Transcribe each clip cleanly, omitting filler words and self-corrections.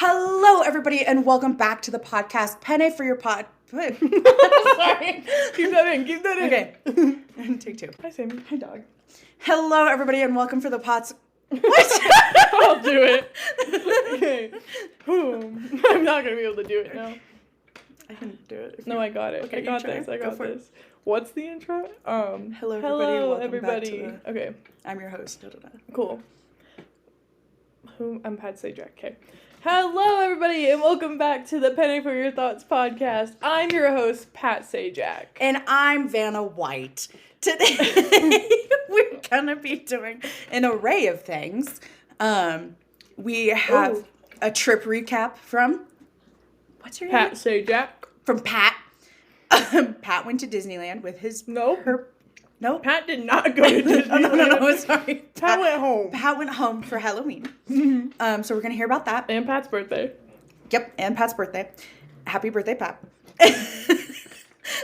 Hello, everybody, and welcome back to the podcast. Penne for your pod. Sorry. Keep that in. Okay. Take two. Hi, Sammy. Hi, dog. Hello, everybody, and welcome for the pods. What? I'll do it. Okay. Boom. I'm not going to be able to do it now. I can do it. No, I got it. Okay, I got try. this. I Go got for it. this. What's the intro? Hello, everybody. Hello, Welcome everybody. back to Okay, I'm your host. Da-da-da. cool. I'm Pat Sajak. Okay. Hello, everybody, and welcome back to the Penny for Your Thoughts podcast. I'm your host, Pat Sajak. And I'm Vanna White. Today, we're going to be doing an array of things. We have a trip recap from, what's your Pat name? Sajak. From Pat. Pat went to Disneyland with his... No. No? Pat did not go to Disneyland. No, sorry. Pat went home. Pat went home for Halloween. So we're going to hear about that. And Pat's birthday. Yep, and Pat's birthday. Happy birthday, Pat.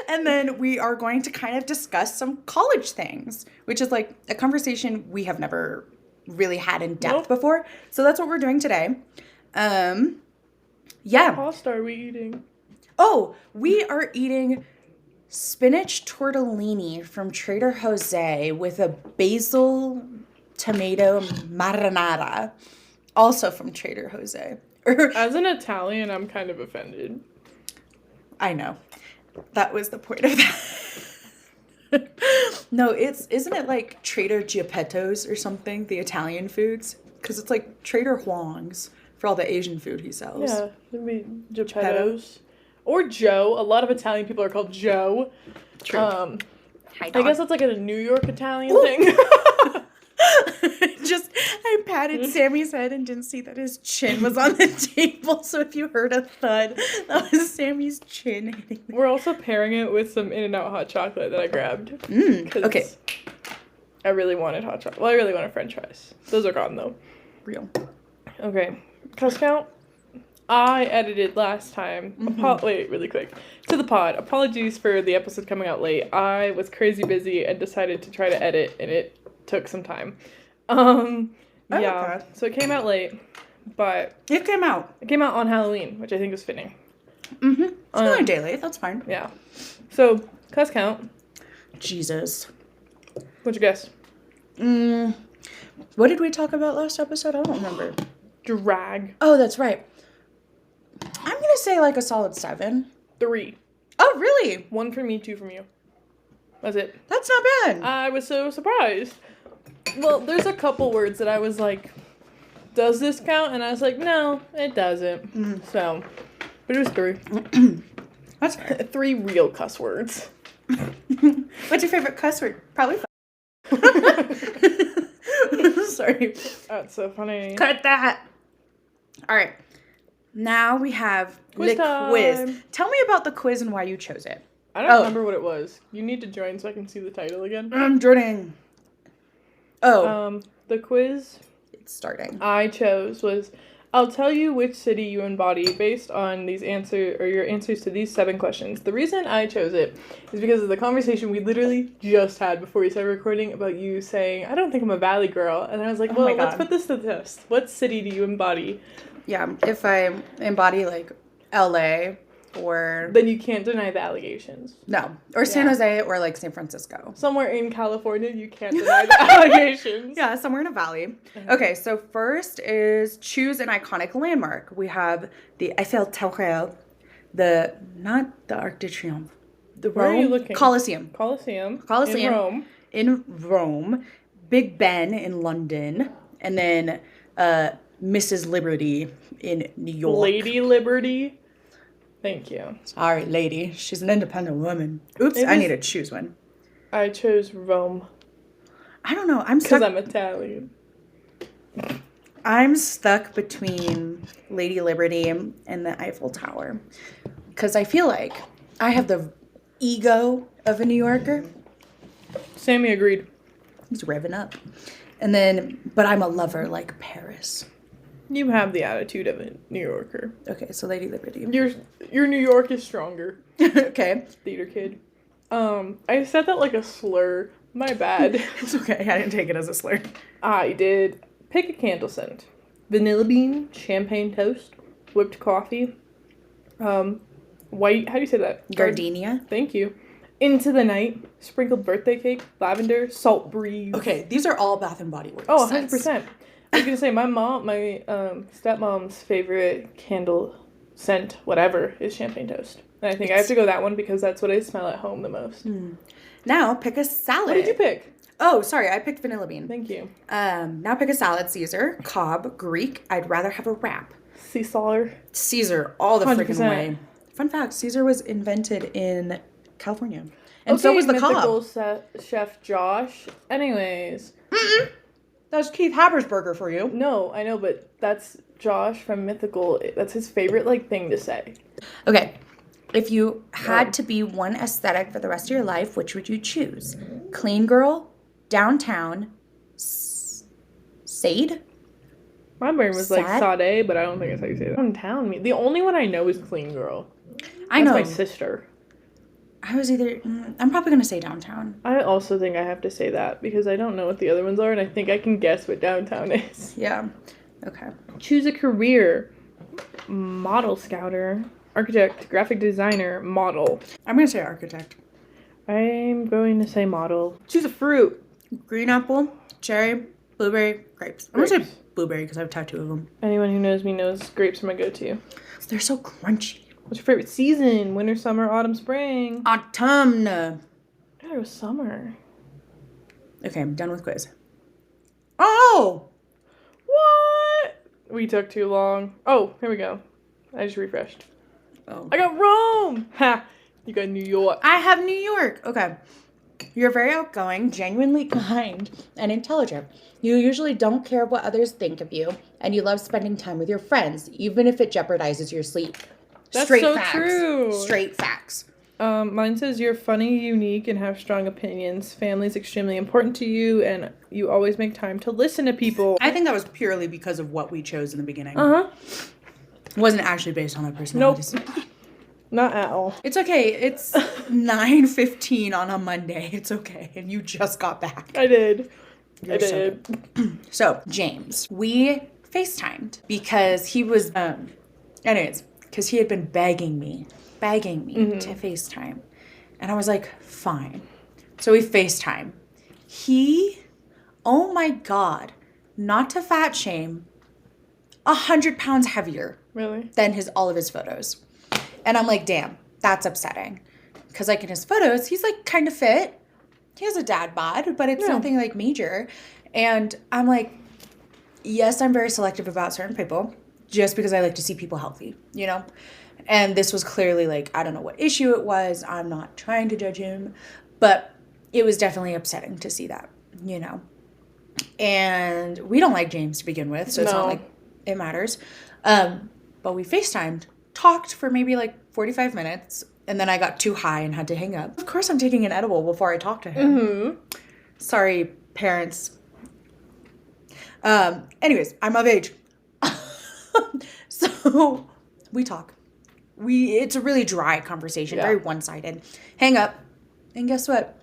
And then we are going to kind of discuss some college things, which is like a conversation we have never really had in depth before. So that's what we're doing today. Yeah. What pasta are we eating? Oh, we are eating spinach tortellini from Trader Jose with a basil tomato marinara, also from Trader Jose. As an Italian, I'm kind of offended. I know. That was the point of that. No, isn't it like Trader Geppetto's or something, the Italian foods? Because it's like Trader Huang's for all the Asian food he sells. Yeah, it'd be Geppetto's. Or Joe. A lot of Italian people are called Joe. True. Hi, Hi, I guess that's like a New York Italian thing. I patted Sammy's head and didn't see that his chin was on the table. So if you heard a thud, that was Sammy's chin hitting the... We're also pairing it with some In-N-Out hot chocolate that I grabbed. Okay. I really wanted hot chocolate. Well, I really wanted French fries. Those are gone, though. Real. Okay. Cuss count. I edited last time. Wait, really quick. To the pod. Apologies for the episode coming out late. I was crazy busy and decided to try to edit, and it took some time. Yeah. So it came out late, but It came out. it came out on Halloween, which I think is fitting. It's only a day late. That's fine. Yeah. So, cuss count. Jesus. What'd you guess? What did we talk about last episode? I don't remember. Drag. Oh, that's right. I'm going to say like a solid 7. 3. Oh, really? 1 from me, 2 from you. That's it. That's not bad. I was so surprised. Well, there's a couple words that I was like, does this count? And I was like, no, it doesn't. So, but it was 3. That's fair. 3 real cuss words. What's your favorite cuss word? Probably Sorry. That's so funny. Cut that. All right. Now we have Quiz the time. quiz. Tell me about the quiz and why you chose it. I don't remember what it was. You need to join so I can see the title again. I'm joining. Oh. The quiz It's starting. I chose was, I'll tell you which city you embody based on these your answers to these 7 questions. The reason I chose it is because of the conversation we literally just had before we started recording about you saying, I don't think I'm a valley girl. And I was like, well, let's put this to the test. What city do you embody? Yeah, if I embody like LA or... Then you can't deny the allegations. No. Or San Jose or like San Francisco. Somewhere in California, you can't deny the allegations. Yeah, somewhere in a valley. Okay, so first is choose an iconic landmark. We have the Eiffel Tower, not the Arc de Triomphe, the Where Rome, are you looking? Colosseum. In Rome. In Rome, Big Ben in London, and then Mrs. Liberty in New York. Lady Liberty. Thank you. Sorry, lady. She's an independent woman. Oops, I need to choose one. I chose Rome. I don't know. I'm stuck. Because I'm Italian. I'm stuck between Lady Liberty and the Eiffel Tower. Because I feel like I have the ego of a New Yorker. Sammy agreed. He's revving up. And then, but I'm a lover like Paris. You have the attitude of a New Yorker. Okay, so Lady Liberty. Your New York is stronger. Okay. Theater kid. I said that like a slur. My bad. It's okay. I didn't take it as a slur. I did. Pick a candle scent. Vanilla bean, champagne toast, whipped coffee, white, how do you say that? Gardenia. Thank you. Into the night, sprinkled birthday cake, lavender, salt breeze. Okay, these are all Bath and Body Works. Oh, 100%. I was going to say, my stepmom's favorite candle scent, whatever, is champagne toast. And I think I have to go that one because that's what I smell at home the most. Now pick a salad. What did you pick? Oh, sorry, I picked vanilla bean. Thank you. Now pick a salad. Caesar, Cobb, Greek. I'd rather have a wrap. Caesar, all the freaking 100%. way. Fun fact, Caesar was invented in California. And so was the mythical Cobb. chef Josh. Anyways. That's Keith Habersberger for you. No, I know, but that's Josh from Mythical. That's his favorite, thing to say. Okay. If you had to be one aesthetic for the rest of your life, which would you choose? Clean girl, downtown, Sade? My brain was like Sad? Sade, but I don't think that's how you say it. Downtown. The only one I know is Clean Girl. I know. That's my sister. I was either... I'm probably going to say downtown. I also think I have to say that because I don't know what the other ones are, and I think I can guess what downtown is. Yeah. Okay. Choose a career. Model scouter. Architect. Graphic designer. Model. I'm going to say architect. I'm going to say model. Choose a fruit. Green apple, cherry, blueberry, grapes. I'm going to say blueberry because I have a tattoo of them. Anyone who knows me knows grapes are my go-to. They're so crunchy. What's your favorite season? Winter, summer, autumn, spring? Autumn. God, it was summer. Okay, I'm done with quiz. Oh! What? We took too long. Oh, here we go. I just refreshed. Oh. I got Rome! Ha! You got New York. I have New York. Okay. You're very outgoing, genuinely kind, and intelligent. You usually don't care what others think of you, and you love spending time with your friends, even if it jeopardizes your sleep. That's Straight so facts. true. Straight facts. Mine says you're funny, unique, and have strong opinions. Family's extremely important to you, and you always make time to listen to people. I think that was purely because of what we chose in the beginning. Uh-huh. It wasn't actually based on our personalities. Nope. Not at all. It's okay. It's 9:15 on a Monday. It's okay. And you just got back. I did. You're so good. So, James, we FaceTimed because he was, because he had been begging me to FaceTime. And I was like, fine. So we FaceTime. Oh my God, not to fat shame, 100 pounds heavier. Really? Than all of his photos. And I'm like, damn, that's upsetting. Because, in his photos, he's, kind of fit. He has a dad bod, but it's nothing, major. And I'm like, yes, I'm very selective about certain people, just because I like to see people healthy, And this was clearly, I don't know what issue it was. I'm not trying to judge him. But it was definitely upsetting to see that, And we don't like James to begin with, so it's not like it matters. But we FaceTimed, talked for maybe 45 minutes, and then I got too high and had to hang up. Of course I'm taking an edible before I talk to him. Mm-hmm. Sorry, parents. Anyways, I'm of age. So we talk. It's a really dry conversation, very one-sided. Hang up, and guess what?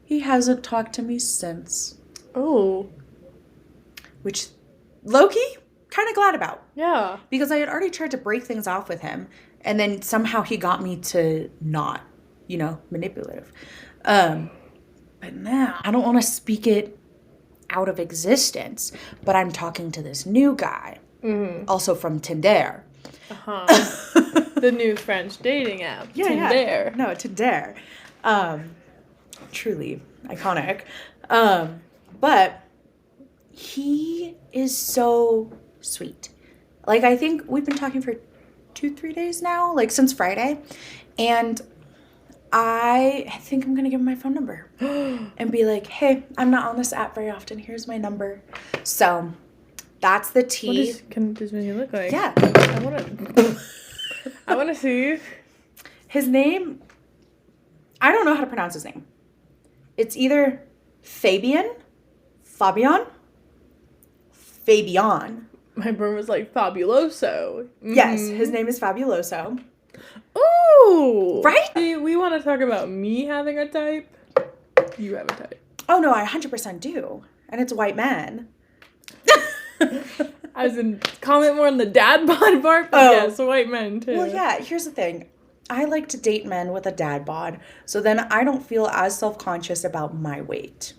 He hasn't talked to me since. Oh. Which, low-key, kind of glad about. Yeah. Because I had already tried to break things off with him, and then somehow he got me to not, manipulative. But now, I don't want to speak it out of existence, but I'm talking to this new guy, also from Tinder. Uh-huh. The new French dating app, Tinder. Yeah. No, Tinder. Truly iconic. But he is so sweet. I think we've been talking for 2-3 days now, since Friday. And I think I'm going to give him my phone number and be like, hey, I'm not on this app very often. Here's my number. So that's the tea. Does he look like? Yeah. I want to see. His name, I don't know how to pronounce his name. It's either Fabian. My brain was like Fabuloso. Mm-hmm. Yes, his name is Fabuloso. Ooh! Right? We want to talk about me having a type. You have a type. Oh, no, I 100% do. And it's a white man. As in, comment more on the dad bod part, but yes, white men too. Well, yeah, here's the thing. I like to date men with a dad bod, so then I don't feel as self-conscious about my weight.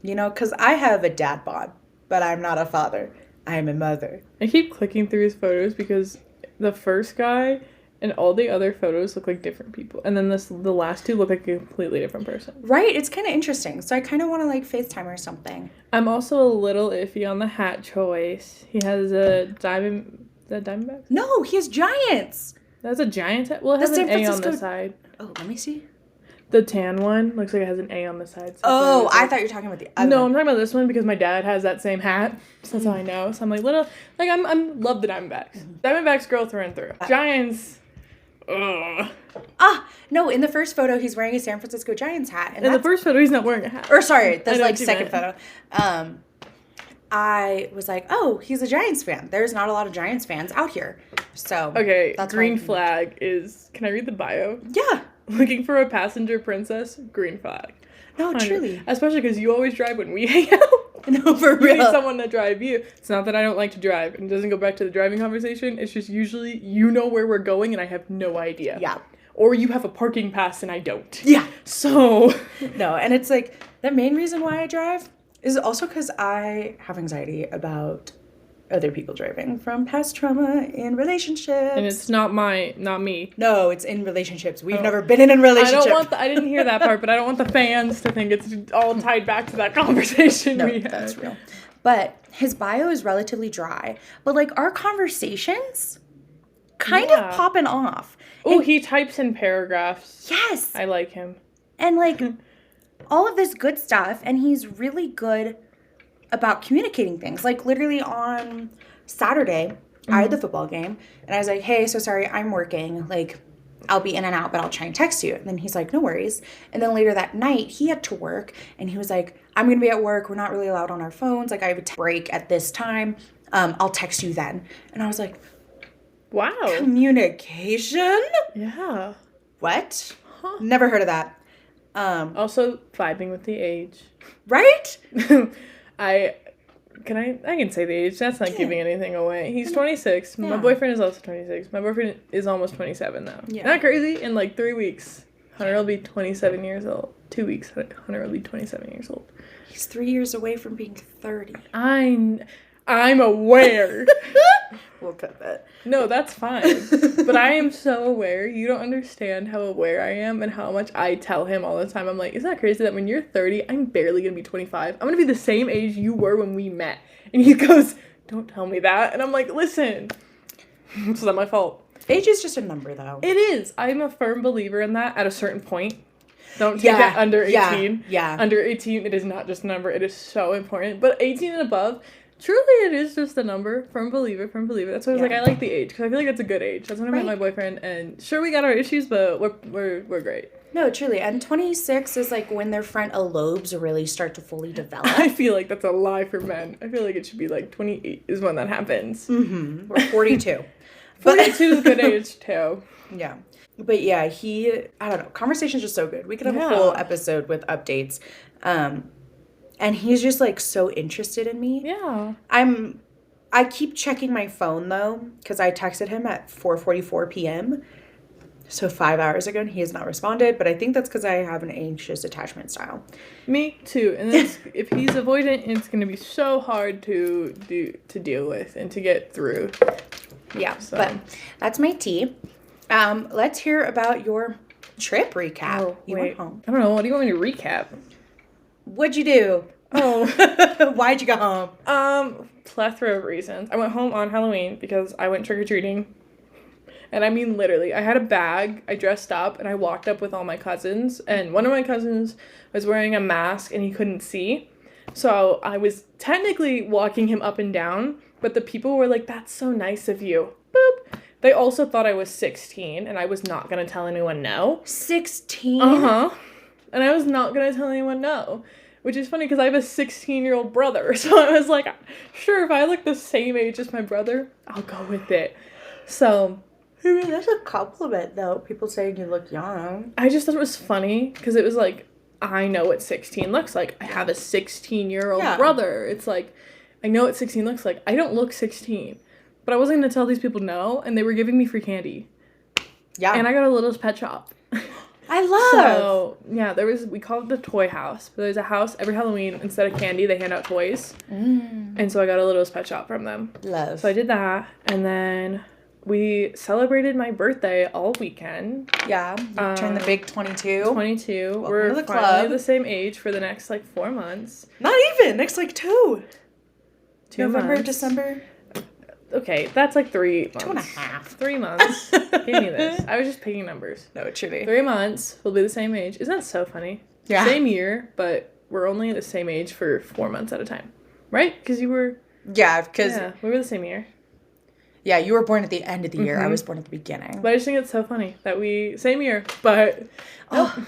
You know, because I have a dad bod, but I'm not a father. I am a mother. I keep clicking through his photos because the first guy and all the other photos look like different people. And then the last two look like a completely different person. Right? It's kind of interesting. So I kind of want to, like, FaceTime or something. I'm also a little iffy on the hat choice. He has a Diamondback? No, he has Giants. That's a Giants hat? Well, it has an A on the side. Oh, let me see. The tan one looks like it has an A on the side. So I thought you were talking about the other No, one. I'm talking about this one because my dad has that same hat. So that's how I know. So I'm like, I'm love the Diamondbacks. Diamondbacks girl through and through. Giants, ugh. No, in the first photo, he's wearing a San Francisco Giants hat. And in the first photo, he's not wearing a hat. Or sorry, that's like second photo. I was like, oh, he's a Giants fan. There's not a lot of Giants fans out here. So okay, that's green flag is, can I read the bio? Yeah. Looking for a passenger princess, green flag. No, 100. Truly. Especially because you always drive when we hang out. No, for real. You need someone to drive you. It's not that I don't like to drive. And it doesn't go back to the driving conversation. It's just usually you know where we're going and I have no idea. Yeah. Or you have a parking pass and I don't. Yeah. So. No, and it's like, the main reason why I drive is also because I have anxiety about other people driving from past trauma in relationships. And it's not me. No, it's in relationships. We've never been in a relationship. I didn't hear that part, but I don't want the fans to think it's all tied back to that conversation we had. That's real. But his bio is relatively dry. But, like, our conversations kind of popping off. Oh, he types in paragraphs. Yes. I like him. And, like, all of this good stuff. And he's really good about communicating things. Like, literally on Saturday, I had the football game. And I was like, hey, so sorry, I'm working. Like, I'll be in and out, but I'll try and text you. And then he's like, no worries. And then later that night, he had to work. And he was like, I'm going to be at work. We're not really allowed on our phones. Like, I have a break at this time. I'll text you then. And I was like, wow. Communication? Yeah. What? Huh. Never heard of that. Also, vibing with the age. Right? I can say the age. That's not giving anything away. He's 26. Yeah. My boyfriend is also 26. My boyfriend is almost 27 now. Yeah. Not crazy? In like 3 weeks, Hunter will be 27 years old. 2 weeks, Hunter will be 27 years old. He's 3 years away from being 30. I'm aware. We'll cut that. No, that's fine. But I am so aware. You don't understand how aware I am and how much I tell him all the time. I'm like, isn't that crazy that when you're 30, I'm barely going to be 25. I'm going to be the same age you were when we met. And he goes, don't tell me that. And I'm like, listen, it's not my fault. Age is just a number, though. It is. I'm a firm believer in that at a certain point. Don't take that under 18. Yeah. Under 18, it is not just a number. It is so important. But 18 and above, truly, it is just a number. Firm believer. That's why I was like, I like the age because I feel like that's a good age. That's when I met my boyfriend, and sure, we got our issues, but we're great. No, truly, and 26 is like when their frontal lobes really start to fully develop. I feel like that's a lie for men. I feel like it should be like 28 is when that happens. Mm-hmm. Or 42. 42 is a good age too. Yeah. But yeah, I don't know. Conversation's just so good. We could have a whole episode with updates. And he's just, like, so interested in me. Yeah. I keep checking my phone, though, because I texted him at 4:44 p.m., so 5 hours ago, and he has not responded. But I think that's because I have an anxious attachment style. Me, too. And if he's avoidant, it's going to be so hard to deal with and to get through. Yeah, so. But that's my tea. Let's hear about your trip recap. Oh, you went home. I don't know. What do you want me to recap? What'd you do? Oh. Why'd you go home? Plethora of reasons. I went home on Halloween because I went trick-or-treating. And I mean, literally, I had a bag, I dressed up, and I walked up with all my cousins. And one of my cousins was wearing a mask, and he couldn't see. So I was technically walking him up and down, but the people were like, that's so nice of you. Boop. They also thought I was 16, and I was not going to tell anyone no. 16? Uh-huh. And I was not going to tell anyone no. Which is funny because I have a 16-year-old brother. So I was like, sure, if I look the same age as my brother, I'll go with it. So... I mean, that's a compliment, though. People saying you look young. I just thought it was funny because it was like, I know what 16 looks like. I have a 16-year-old brother. It's like, I know what 16 looks like. I don't look 16. But I wasn't going to tell these people no, and they were giving me free candy. Yeah. And I got a Littlest Pet Shop. I love. So, yeah, we call it the toy house. But there's a house every Halloween, instead of candy, they hand out toys. And so I got a Littlest Pet Shop from them. Love. So I did that, and then we celebrated my birthday all weekend. Yeah. You turned the big 22. 22. Welcome We're to the finally club. the same age for the next, 4 months. Not even. Next, 2. 2 November, months. December. Okay, that's 3 months. 2.5. 3 months. Give me this. I was just picking numbers. No, it should be. 3 months. We'll be the same age. Isn't that so funny? Yeah. Same year, but we're only the same age for 4 months at a time. Right? Because you were... Yeah, because... Yeah, we were the same year. Yeah, you were born at the end of the year. I was born at the beginning. But I just think it's so funny that same year, but... Oh,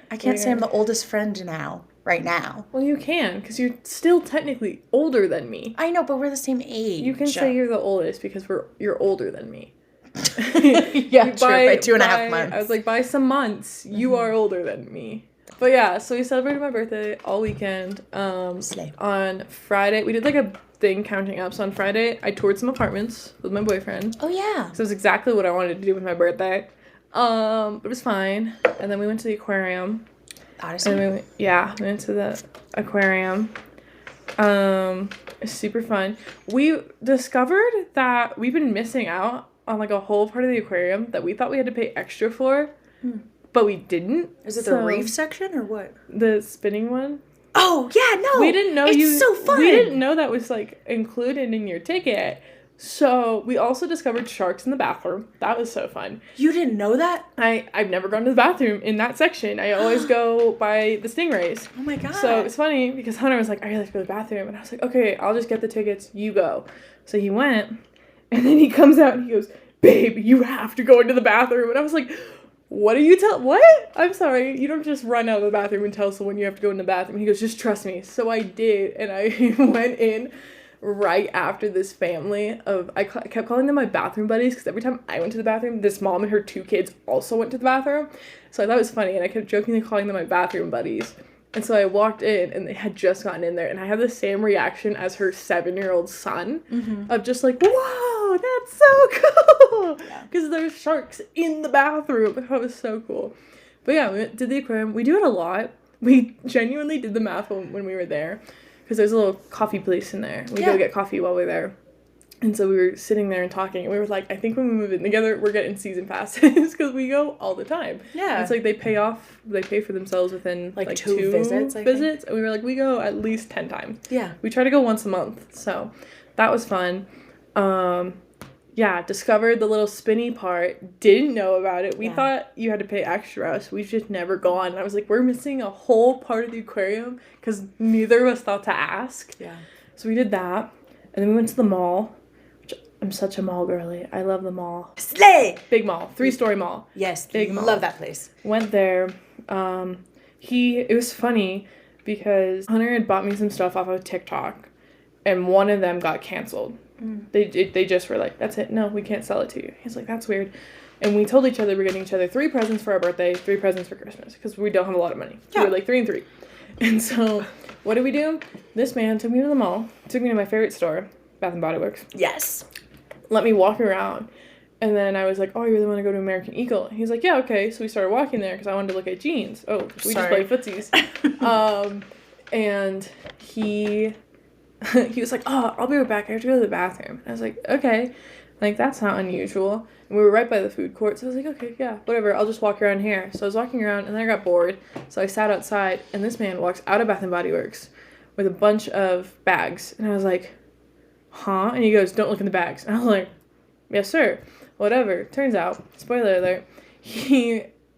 I can't say I'm the oldest friend now. Right now. Well, you can, because you're still technically older than me. I know, but we're the same age. You can say you're the oldest because you're older than me. Yeah, true, by 2.5 months. I was like, by some months, you are older than me. But yeah, so we celebrated my birthday all weekend. Slay. On Friday, we did a thing counting up. So on Friday, I toured some apartments with my boyfriend. Oh, yeah. So it was exactly what I wanted to do with my birthday. But it was fine. And then we went to the aquarium. Odyssey? And we went to the aquarium. It's super fun. We discovered that we've been missing out on a whole part of the aquarium that we thought we had to pay extra for, but we didn't. Is it the reef section or what? The spinning one? Oh, yeah, no. We didn't know it's so fun. We didn't know that was included in your ticket. So we also discovered sharks in the bathroom. That was so fun. You didn't know that? I've never gone to the bathroom in that section. I always go by the stingrays. Oh my god. So it's funny because Hunter was like, I really have to go to the bathroom. And I was like, okay, I'll just get the tickets. You go. So he went. And then he comes out and he goes, babe, you have to go into the bathroom. And I was like, what are you what? I'm sorry. You don't just run out of the bathroom and tell someone you have to go in the bathroom. And he goes, just trust me. So I did. And I went in right after this family of... I kept calling them my bathroom buddies because every time I went to the bathroom, this mom and her 2 kids also went to the bathroom. So I thought it was funny. And I kept jokingly calling them my bathroom buddies. And so I walked in and they had just gotten in there. And I had the same reaction as her 7-year-old son of just whoa, that's so cool. Because there's sharks in the bathroom. That was so cool. But yeah, we did the aquarium. We do it a lot. We genuinely did the math when we were there. Because there's a little coffee place in there. We go get coffee while we're there. And so we were sitting there and talking. And we were like, I think when we move in together, we're getting season passes. Because we go all the time. Yeah. It's they pay for themselves within 2 visits. And we were like, we go at least 10 times. Yeah. We try to go once a month. So that was fun. Discovered the little spinny part. Didn't know about it. We thought you had to pay extra, so we've just never gone. And I was like, we're missing a whole part of the aquarium because neither of us thought to ask. Yeah. So we did that. And then we went to the mall. Which I'm such a mall girly. I love the mall. Slay! Big mall. 3-story mall. Yes. Big mall. Love that place. Went there. It was funny because Hunter had bought me some stuff off of TikTok. And one of them got canceled. They just were like, that's it. No, we can't sell it to you. He's like, that's weird. And we told each other we're getting each other 3 presents for our birthday, 3 presents for Christmas, because we don't have a lot of money. Yeah. We were 3 and 3. And so what did we do? This man took me to the mall, took me to my favorite store, Bath and Body Works. Yes. Let me walk around. And then I was like, oh, you really want to go to American Eagle? And he's like, yeah, okay. So we started walking there because I wanted to look at jeans. Oh, we just played footsies. And he was like, oh, I'll be right back. I have to go to the bathroom. And I was like, okay. That's not unusual. And we were right by the food court. So I was like, okay, yeah, whatever. I'll just walk around here. So I was walking around and then I got bored. So I sat outside and this man walks out of Bath and Body Works with a bunch of bags. And I was like, huh? And he goes, don't look in the bags. And I was like, yes, sir. Whatever. Turns out, spoiler alert,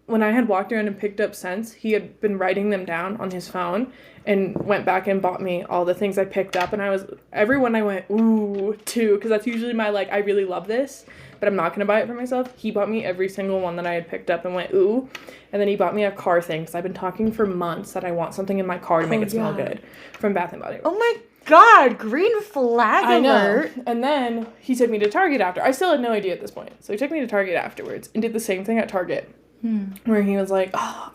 when I had walked around and picked up scents, he had been writing them down on his phone and went back and bought me all the things I picked up. And everyone I went, ooh, to, because that's usually my, I really love this, but I'm not going to buy it for myself. He bought me every single one that I had picked up and went, ooh. And then he bought me a car thing, because I've been talking for months that I want something in my car to make it smell good from Bath & Body Works. Oh my God, green flag alert. I know. And then he took me to Target after. I still had no idea at this point. So he took me to Target afterwards and did the same thing at Target. Where he was like, oh,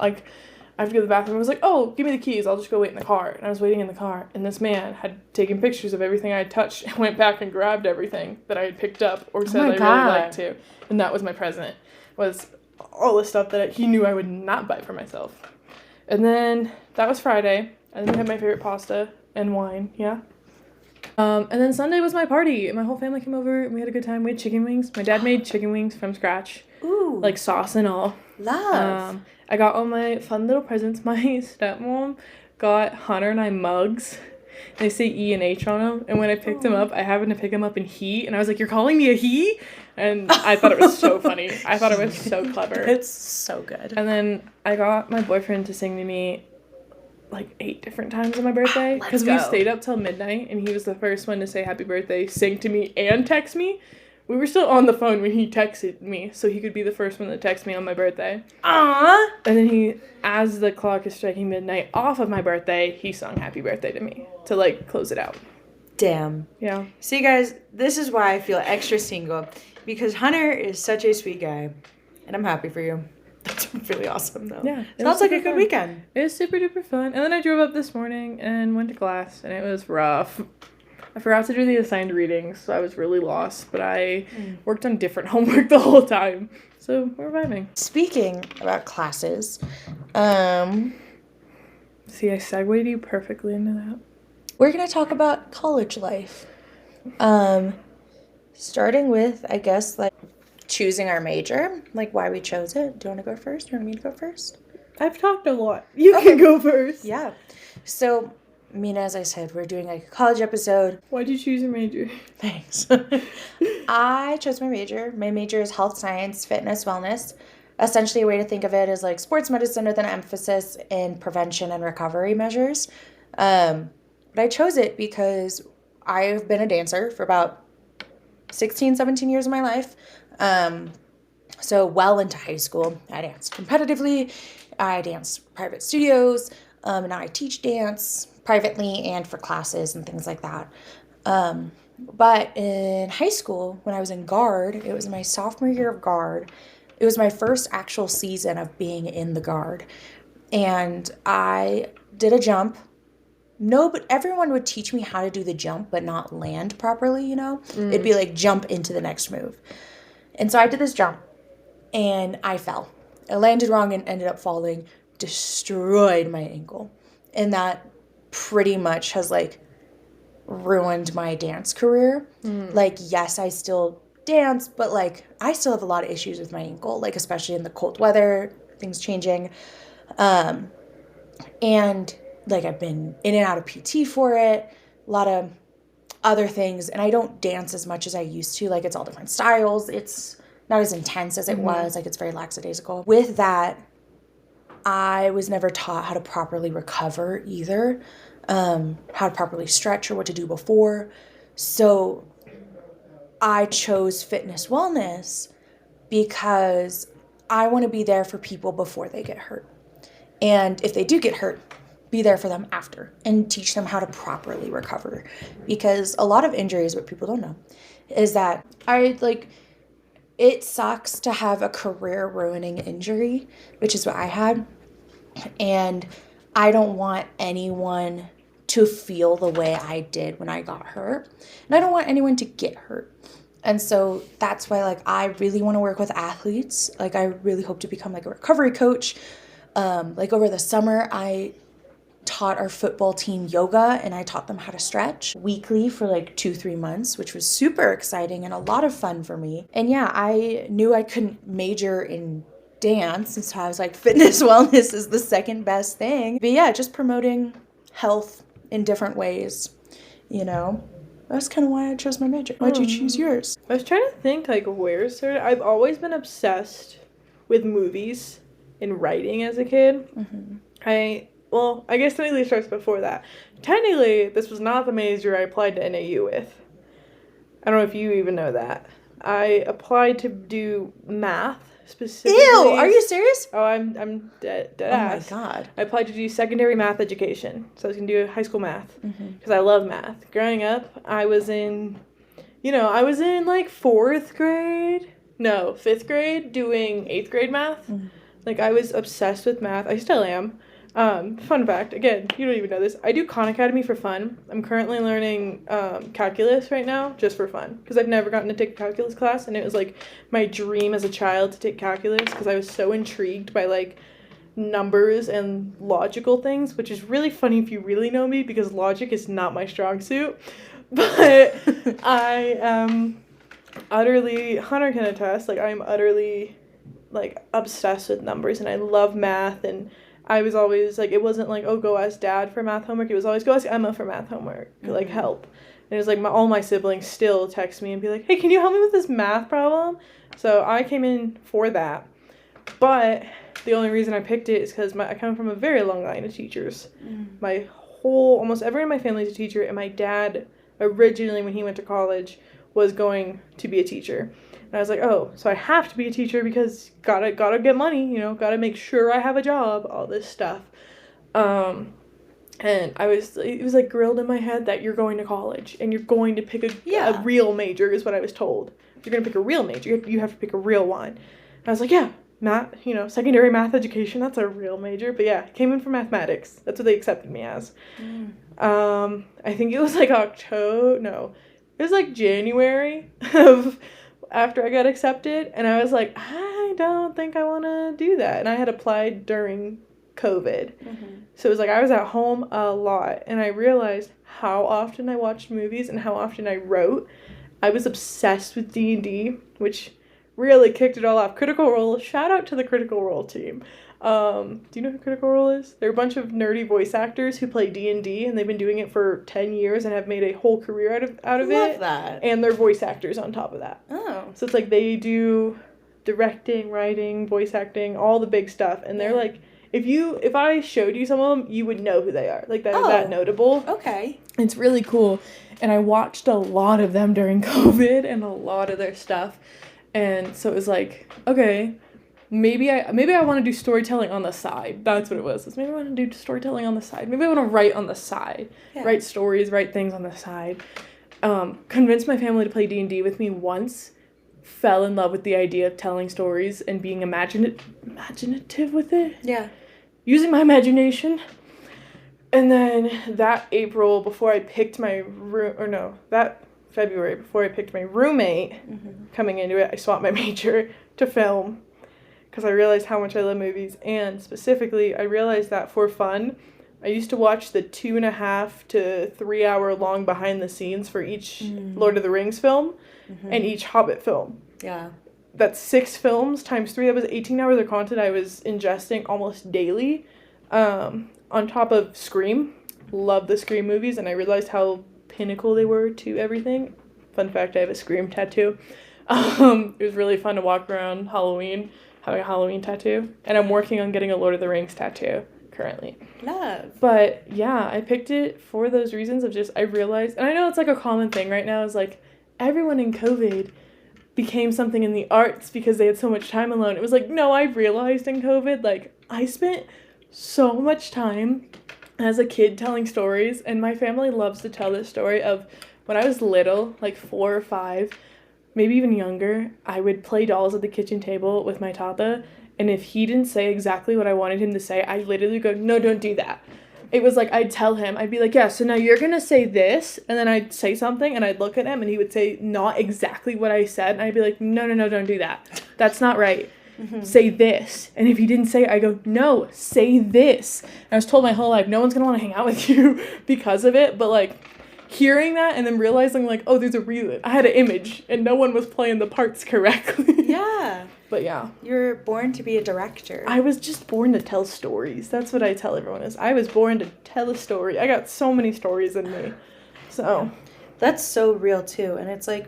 I have to go to the bathroom. I was like, oh, give me the keys. I'll just go wait in the car. And I was waiting in the car, and this man had taken pictures of everything I had touched and went back and grabbed everything that I had picked up or said I really liked to. And that was my present, was all the stuff that he knew I would not buy for myself. And then that was Friday. And then we had my favorite pasta and wine, yeah. And then Sunday was my party, and my whole family came over, and we had a good time. We had chicken wings. My dad made chicken wings from scratch. Ooh. Like sauce and all. Love. I got all my fun little presents. My stepmom got Hunter and I mugs. They say E and H on them. And when I picked them up, I happened to pick them up in he. And I was like, you're calling me a he? And I thought it was so funny. I thought it was so clever. It's so good. And then I got my boyfriend to sing to me like 8 different times on my birthday. Because we stayed up till midnight. And he was the first one to say happy birthday, sing to me, and text me. We were still on the phone when he texted me, so he could be the first one to text me on my birthday. Aww. And then he, as the clock is striking midnight off of my birthday, he sung happy birthday to me to, like, close it out. Damn. Yeah. See, guys, this is why I feel extra single, because Hunter is such a sweet guy, and I'm happy for you. That's really awesome, though. Yeah. Sounds like a good weekend. It was super duper fun. And then I drove up this morning and went to class, and it was rough. I forgot to do the assigned readings, so I was really lost, but I worked on different homework the whole time, so we're vibing. Speaking about classes, See, I segued you perfectly into that. we're going to talk about college life. Starting with, I guess, like, choosing our major, like why we chose it. Do you want to go first? Do you want me to go first? I've talked a lot. You can go first. Yeah. So, Mina, as I said, we're doing like a college episode. Why'd you choose your major? Thanks. I chose my major. My major is health science, fitness, wellness. Essentially, a way to think of it is like sports medicine with an emphasis in prevention and recovery measures. But I chose it because I've been a dancer for about 16, 17 years of my life. So well into high school, I danced competitively. I danced private studios. And now I teach dance privately and for classes and things like that. But in high school, when I was in guard, it was my sophomore year of guard. It was my first actual season of being in the guard. And I did a jump. No, but everyone would teach me how to do the jump, but not land properly, you know? It'd be like jump into the next move. And so I did this jump, and I fell. I landed wrong and ended up falling, destroyed my ankle. And that pretty much has, like, ruined my dance career. Like, yes, I still dance, but, like, I still have a lot of issues with my ankle, like, especially in the cold weather, things changing. And, like, I've been in and out of PT for it, a lot of other things, and I don't dance as much as I used to. Like, it's all different styles. It's not as intense as it was. Like, it's very lackadaisical. With that, I was never taught how to properly recover either, how to properly stretch or what to do before. So I chose fitness wellness because I want to be there for people before they get hurt. And if they do get hurt, be there for them after and teach them how to properly recover. Because a lot of injuries, what people don't know, is that it sucks to have a career-ruining injury, which is what I had. And I don't want anyone to feel the way I did when I got hurt. And I don't want anyone to get hurt. And so that's why, like, I really want to work with athletes. Like, I really hope to become, like, a recovery coach. Like, over the summer, I taught our football team yoga, and I taught them how to stretch weekly for like 2-3 months, which was super exciting and a lot of fun for me. And yeah, I knew I couldn't major in dance, and so I was like, fitness wellness is the second best thing. But yeah, just promoting health in different ways, you know. That's kind of why I chose my major. Why'd you choose yours? I was trying to think, like, where started. I've always been obsessed with movies and writing as a kid. Well, I guess technically it starts before that. Technically, this was not the major I applied to NAU with. I don't know if you even know that. I applied to do math specifically. Ew, are you serious? Oh, I'm dead ass. Oh my god. I applied to do secondary math education. So I was going to do high school math. Because I love math. Growing up, I was in like 4th grade. No, 5th grade doing 8th grade math. Like, I was obsessed with math. I still am. Fun fact, again, you don't even know this. I do Khan Academy for fun. I'm currently learning calculus right now, just for fun. Because I've never gotten to take a calculus class, and it was, like, my dream as a child to take calculus, because I was so intrigued by, like, numbers and logical things, which is really funny if you really know me, because logic is not my strong suit. But I am utterly, Hunter can attest, like, I'm utterly, like, obsessed with numbers, and I love math, and I was always, like, it wasn't like, oh, go ask Dad for math homework, it was always, go ask Emma for math homework, like, help. And it was like, all my siblings still text me and be like, hey, can you help me with this math problem? So I came in for that, but the only reason I picked it is because I come from a very long line of teachers. Almost everyone in my family is a teacher, and my dad, originally, when he went to college, was going to be a teacher. And I was like, oh, so I have to be a teacher because gotta get money, you know, gotta make sure I have a job, all this stuff. And it was like grilled in my head that you're going to college and you're going to pick a real major, is what I was told. If you're gonna pick a real major, you have to pick a real one. And I was like, yeah, math, you know, secondary math education, that's a real major. But yeah, came in for mathematics. That's what they accepted me as. I think it was like it was like January of after I got accepted, and I was like, I don't think I want to do that. And I had applied during COVID. So it was like I was at home a lot, and I realized how often I watched movies and how often I wrote. I was obsessed with D&D, which really kicked it all off. Critical Role, shout out to the Critical Role team. Do you know who Critical Role is? They're a bunch of nerdy voice actors who play D&D, and they've been doing it for 10 years and have made a whole career out of it. Love that. And they're voice actors on top of that. Oh. So it's like they do directing, writing, voice acting, all the big stuff, and they're like, if I showed you some of them, you would know who they are. Like, they're that notable. Okay. It's really cool. And I watched a lot of them during COVID and a lot of their stuff. And so it was like, okay, maybe I want to do storytelling on the side. That's what it was. Maybe I want to do storytelling on the side. Maybe I want to write on the side. Yeah. Write stories, write things on the side. Convinced my family to play D&D with me once. Fell in love with the idea of telling stories and being imaginative with it. Yeah. Using my imagination. And then that April, before I picked my that February, before I picked my roommate, coming into it, I swapped my major to film because I realized how much I love movies. And specifically, I realized that for fun, I used to watch the 2.5 to 3 hour long behind the scenes for each Lord of the Rings film and each Hobbit film. Yeah. That's 6 films times 3. That was 18 hours of content I was ingesting almost daily. On top of Scream. Love the Scream movies, and I realized how pinnacle they were to everything. Fun fact, I have a Scream tattoo. It was really fun to walk around Halloween, having a Halloween tattoo. And I'm working on getting a Lord of the Rings tattoo currently. Love. But yeah, I picked it for those reasons of just, I realized, and I know it's like a common thing right now, is like everyone in COVID became something in the arts because they had so much time alone. It was like, no, I realized in COVID, like, I spent so much time as a kid telling stories, and my family loves to tell this story of when I was little, like 4 or 5, maybe even younger, I would play dolls at the kitchen table with my tata, and if he didn't say exactly what I wanted him to say, I literally go, no, don't do that. It was like, I'd tell him, I'd be like, yeah, so now you're gonna say this, and then I'd say something, and I'd look at him, and he would say not exactly what I said, and I'd be like, no, don't do that. That's not right. Say this. And if he didn't say it, I go, no, say this. And I was told my whole life, no one's gonna want to hang out with you because of it, but like, hearing that and then realizing like, oh, there's a reason. I had an image, and no one was playing the parts correctly. Yeah. But yeah. You're born to be a director. I was just born to tell stories. That's what I tell everyone is. I was born to tell a story. I got so many stories in me. So. That's so real too. And it's like,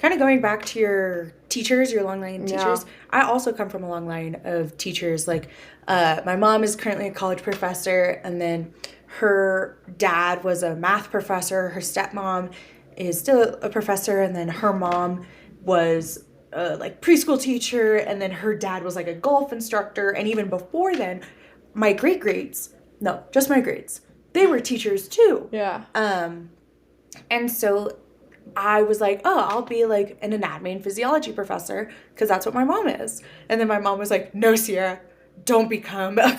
kind of going back to your teachers, your long line teachers. I also come from a long line of teachers. Like, my mom is currently a college professor, and then her dad was a math professor. Her stepmom is still a professor, and then her mom was like preschool teacher, and then her dad was like a golf instructor. And even before then, my greats, just my greats, they were teachers too. Yeah. And so I was like, oh, I'll be like an anatomy and physiology professor because that's what my mom is. And then my mom was like, no, Sierra, don't become a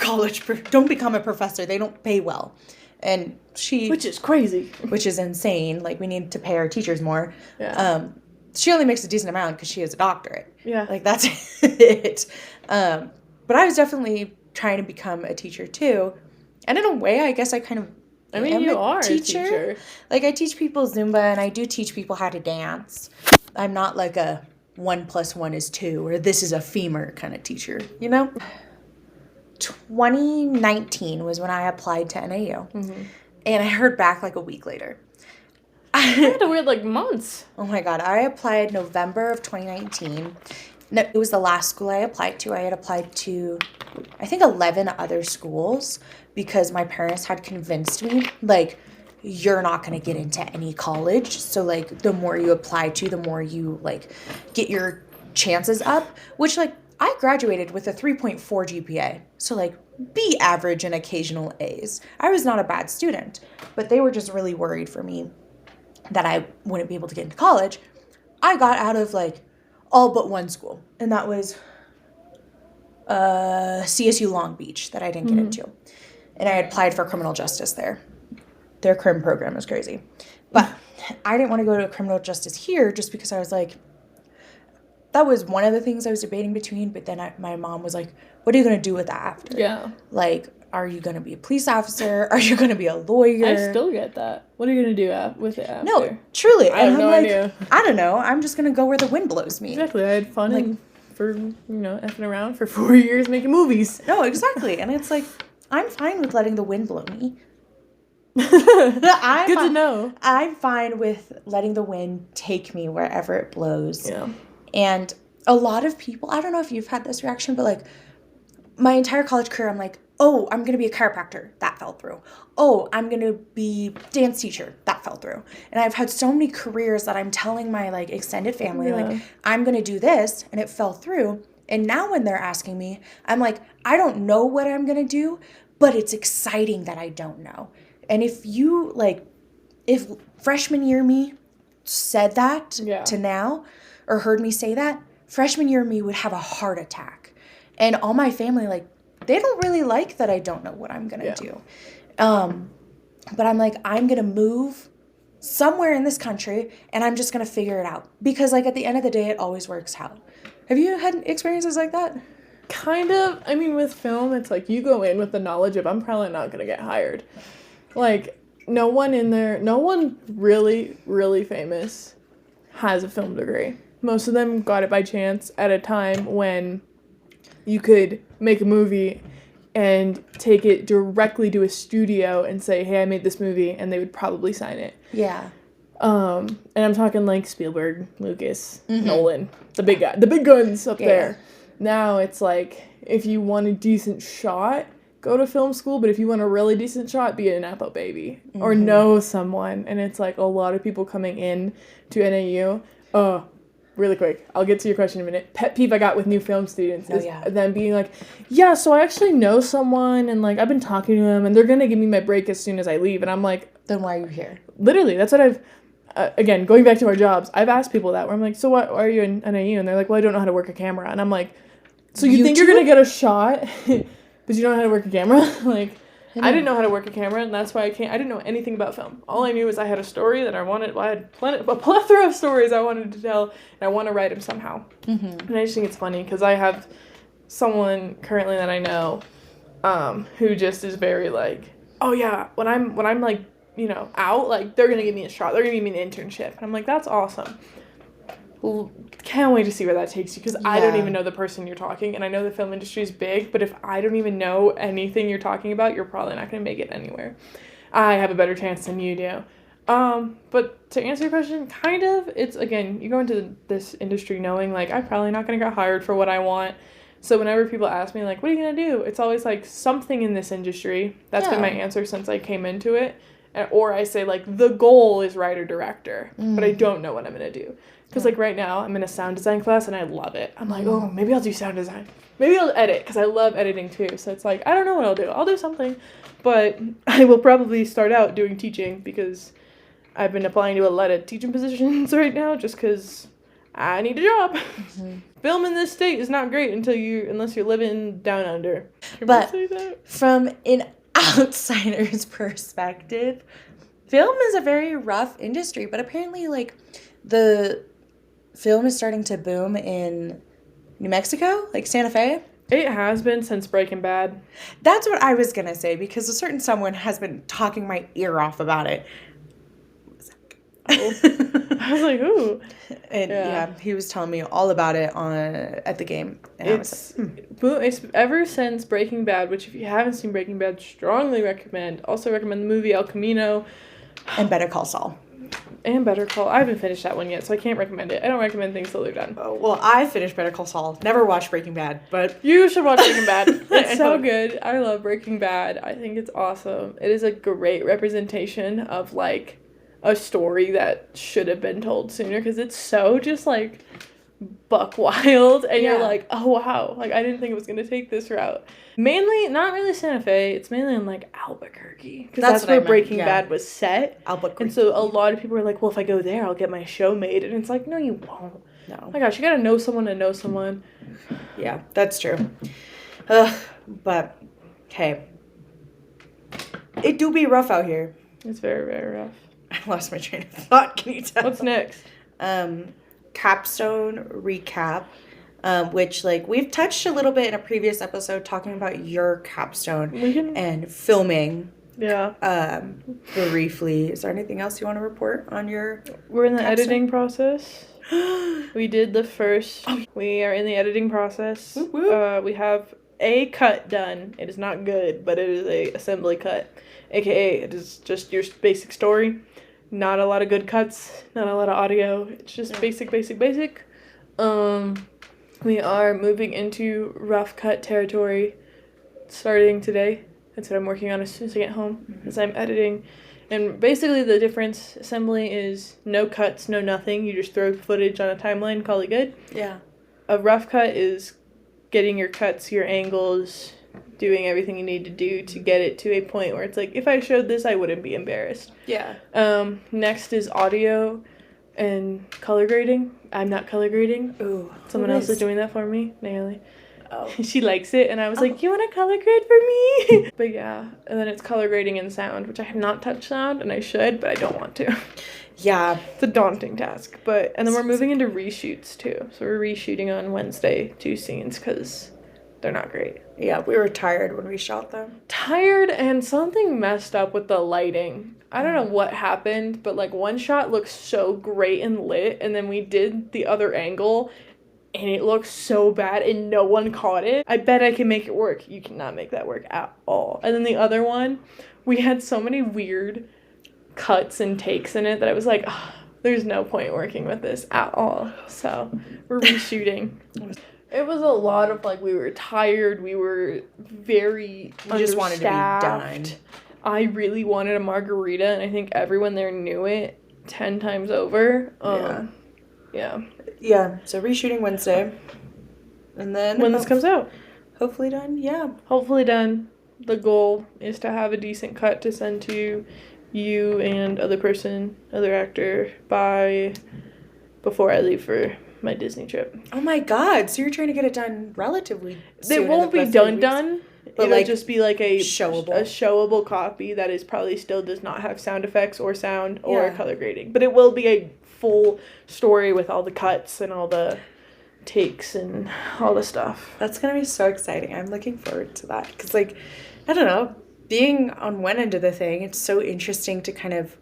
don't become a professor. They don't pay well. And which is crazy. Which is insane. Like, we need to pay our teachers more. Yeah. She only makes a decent amount because she has a doctorate. Yeah. Like, that's it. But I was definitely trying to become a teacher too. And in a way, I guess I kind of you are a teacher. Like, I teach people Zumba, and I do teach people how to dance. I'm not like a 1 + 1 is 2, or this is a femur kind of teacher, 2019 was when I applied to NAU. Mm-hmm. And I heard back like a week later. I had to wait like months. Oh my God. I applied November of 2019. No, it was the last school I applied to. I had applied to, I think, 11 other schools because my parents had convinced me, like, you're not going to get into any college. So, like, the more you apply to, the more you, like, get your chances up. Which, like, I graduated with a 3.4 GPA. So, like, B average and occasional A's. I was not a bad student. But they were just really worried for me that I wouldn't be able to get into college. I got out of, like, all but one school. And that was CSU Long Beach that I didn't get into. And I applied for criminal justice there. Their crim program is crazy. But I didn't want to go to criminal justice here just because I was like, that was one of the things I was debating between. But then my mom was like, what are you going to do with that after? Yeah. Like, are you going to be a police officer? Are you going to be a lawyer? I still get that. What are you going to do with it after? No, truly. I have no idea. I don't know. I'm just going to go where the wind blows me. Exactly. I had fun effing around for 4 years making movies. No, exactly. And it's like, I'm fine with letting the wind blow me. Good to know. I'm fine with letting the wind take me wherever it blows. Yeah. And a lot of people, I don't know if you've had this reaction, but like my entire college career, I'm like, oh, I'm going to be a chiropractor. That fell through. Oh, I'm going to be dance teacher. That fell through. And I've had so many careers that I'm telling my like extended family, like, I'm going to do this, and it fell through. And now when they're asking me, I'm like, I don't know what I'm going to do, but it's exciting that I don't know. And if freshman year me said that to now, or heard me say that, freshman year me would have a heart attack. And all my family, like, they don't really like that I don't know what I'm going to do. But I'm like, I'm going to move somewhere in this country, and I'm just going to figure it out. Because, like, at the end of the day, it always works out. Have you had experiences like that? Kind of. I mean, with film, it's like you go in with the knowledge of I'm probably not going to get hired. Like, no one really, really famous has a film degree. Most of them got it by chance at a time when you could make a movie and take it directly to a studio and say, hey, I made this movie, and they would probably sign it. Yeah. And I'm talking like Spielberg, Lucas, Nolan, the big guns up there. Now it's like, if you want a decent shot, go to film school, but if you want a really decent shot, be a Nepo baby or know someone. And it's like a lot of people coming in to NAU. Really quick, I'll get to your question in a minute. Pet peeve I got with new film students is them being like, yeah, so I actually know someone, and like I've been talking to them, and they're gonna give me my break as soon as I leave. And I'm like, then why are you here? Literally, that's what I've. Again, going back to our jobs, I've asked people that where I'm like, so what are you in NAU? And they're like, well, I don't know how to work a camera. And I'm like, so you think you're gonna get a shot, but you don't know how to work a camera? Like, I didn't know how to work a camera, and that's why I didn't know anything about film. All I knew was I had a story that I had a plethora of stories I wanted to tell, and I want to write them somehow. And I just think it's funny because I have someone currently that I know who just is very like, oh yeah, when I'm like, out, like, they're gonna give me a shot, they're gonna give me an internship, and I'm like, that's awesome. Can't wait to see where that takes you, because I don't even know the person you're talking, and I know the film industry is big, but if I don't even know anything you're talking about, you're probably not going to make it anywhere. I have a better chance than you do. But to answer your question, kind of, it's, again, you go into this industry knowing, like, I'm probably not going to get hired for what I want, so whenever people ask me, like, what are you going to do? It's always, like, something in this industry. That's been my answer since I came into it. Or I say, like, the goal is writer-director, but I don't know what I'm going to do. Because, like, right now, I'm in a sound design class, and I love it. I'm like, oh, maybe I'll do sound design. Maybe I'll edit, because I love editing, too. So it's like, I don't know what I'll do. I'll do something. But I will probably start out doing teaching, because I've been applying to a lot of teaching positions right now, just because I need a job. Film in this state is not great unless you're living down under. Can But we say that? from an outsider's perspective, film is a very rough industry, but apparently, like, the film is starting to boom in New Mexico, like Santa Fe. It has been since Breaking Bad. That's what I was going to say, because a certain someone has been talking my ear off about it. Oh. I was like, ooh. And yeah, he was telling me all about it at the game. And It's ever since Breaking Bad, which if you haven't seen Breaking Bad, strongly recommend. Also recommend the movie El Camino. And Better Call Saul. And Better Call. I haven't finished that one yet, so I can't recommend it. I don't recommend things till they're done. Oh, well, I finished Better Call Saul. Never watched Breaking Bad, but... You should watch Breaking Bad. It's so good. I love Breaking Bad. I think it's awesome. It is a great representation of, like, a story that should have been told sooner, because it's so just, like, buck wild, and you're like, oh, wow. Like, I didn't think it was going to take this route. Mainly, not really Santa Fe. It's mainly in, like, Albuquerque. Because that's where Breaking Bad was set. Albuquerque. And so a lot of people are like, well, if I go there, I'll get my show made. And it's like, no, you won't. No. Oh my gosh, you gotta know someone to know someone. Yeah, that's true. But, hey. It do be rough out here. It's very, very rough. I lost my train of thought. Can you tell? What's next? Capstone recap. Which, like, we've touched a little bit in a previous episode talking about your capstone and filming. Yeah. Briefly. Is there anything else you want to report on your We're in the capstone? editing process. We did the first. We are in the editing process. Whoop, whoop. We have a cut done. It is not good, but it is a assembly cut. AKA, it is just your basic story. Not a lot of good cuts. Not a lot of audio. It's just basic. We are moving into rough cut territory starting today. That's what I'm working on as soon as I get home, as I'm editing. And basically the difference assembly is no cuts, no nothing. You just throw footage on a timeline, call it good. Yeah. A rough cut is getting your cuts, your angles, doing everything you need to do to get it to a point where it's like, if I showed this, I wouldn't be embarrassed. Yeah. Next is audio and color grading. I'm not color grading. Ooh. Someone else is doing that for me, Naomi. Oh. She likes it, and I was like, you want to color grade for me? But yeah, and then it's color grading and sound, which I have not touched sound, and I should, but I don't want to. Yeah. It's a daunting task. And then we're moving into reshoots, too. So we're reshooting on Wednesday 2 scenes, because they're not great. Yeah, we were tired when we shot them. Tired, and something messed up with the lighting. I don't know what happened, but, like, one shot looks so great and lit, and then we did the other angle, and it looks so bad, and no one caught it. I bet I can make it work. You cannot make that work at all. And then the other one, we had so many weird cuts and takes in it that I was like, oh, there's no point working with this at all. So we're reshooting. It was a lot of, like, we were tired. We were very We just wanted to be done. I really wanted a margarita, and I think everyone there knew it 10 times over. Yeah. Yeah, so reshooting Wednesday. And then... When this comes out. Hopefully done, yeah. Hopefully done. The goal is to have a decent cut to send to you and other actor, before I leave for my Disney trip. Oh my god, so you're trying to get it done relatively soon. It won't be done. But it'll like, just be like a showable copy that is probably still does not have sound effects or sound or color grading. But it will be a full story with all the cuts and all the takes and all the stuff. That's gonna be so exciting. I'm looking forward to that. Because, like, I don't know, being on one end of the thing, it's so interesting to kind of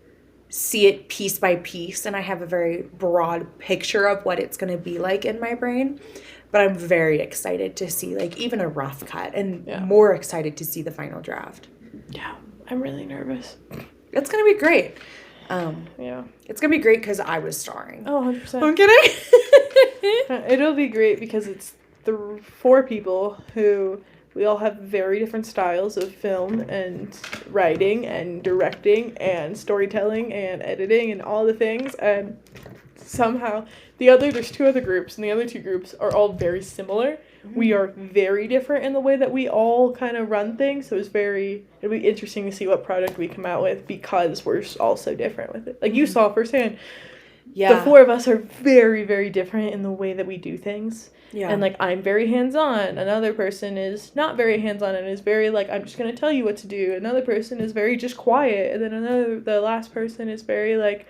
see it piece by piece. And I have a very broad picture of what it's gonna be like in my brain. But I'm very excited to see, like, even a rough cut, and more excited to see the final draft. Yeah, I'm really nervous. It's going to be great. Yeah. It's going to be great because I was starring. Oh, 100%. I'm kidding. It'll be great because it's 4 people who, we all have very different styles of film and writing and directing and storytelling and editing and all the things, and somehow there's 2 other groups, and the other 2 groups are all very similar. We are very different in the way that we all kind of run things, so it'll be interesting to see what product we come out with because we're all so different with it. Like, you saw firsthand, Yeah. The four of us are very, very different in the way that we do things. Yeah. And, like, I'm very hands-on. Another person is not very hands-on and is very, like, I'm just going to tell you what to do. Another person is very just quiet. And then the last person is very, like,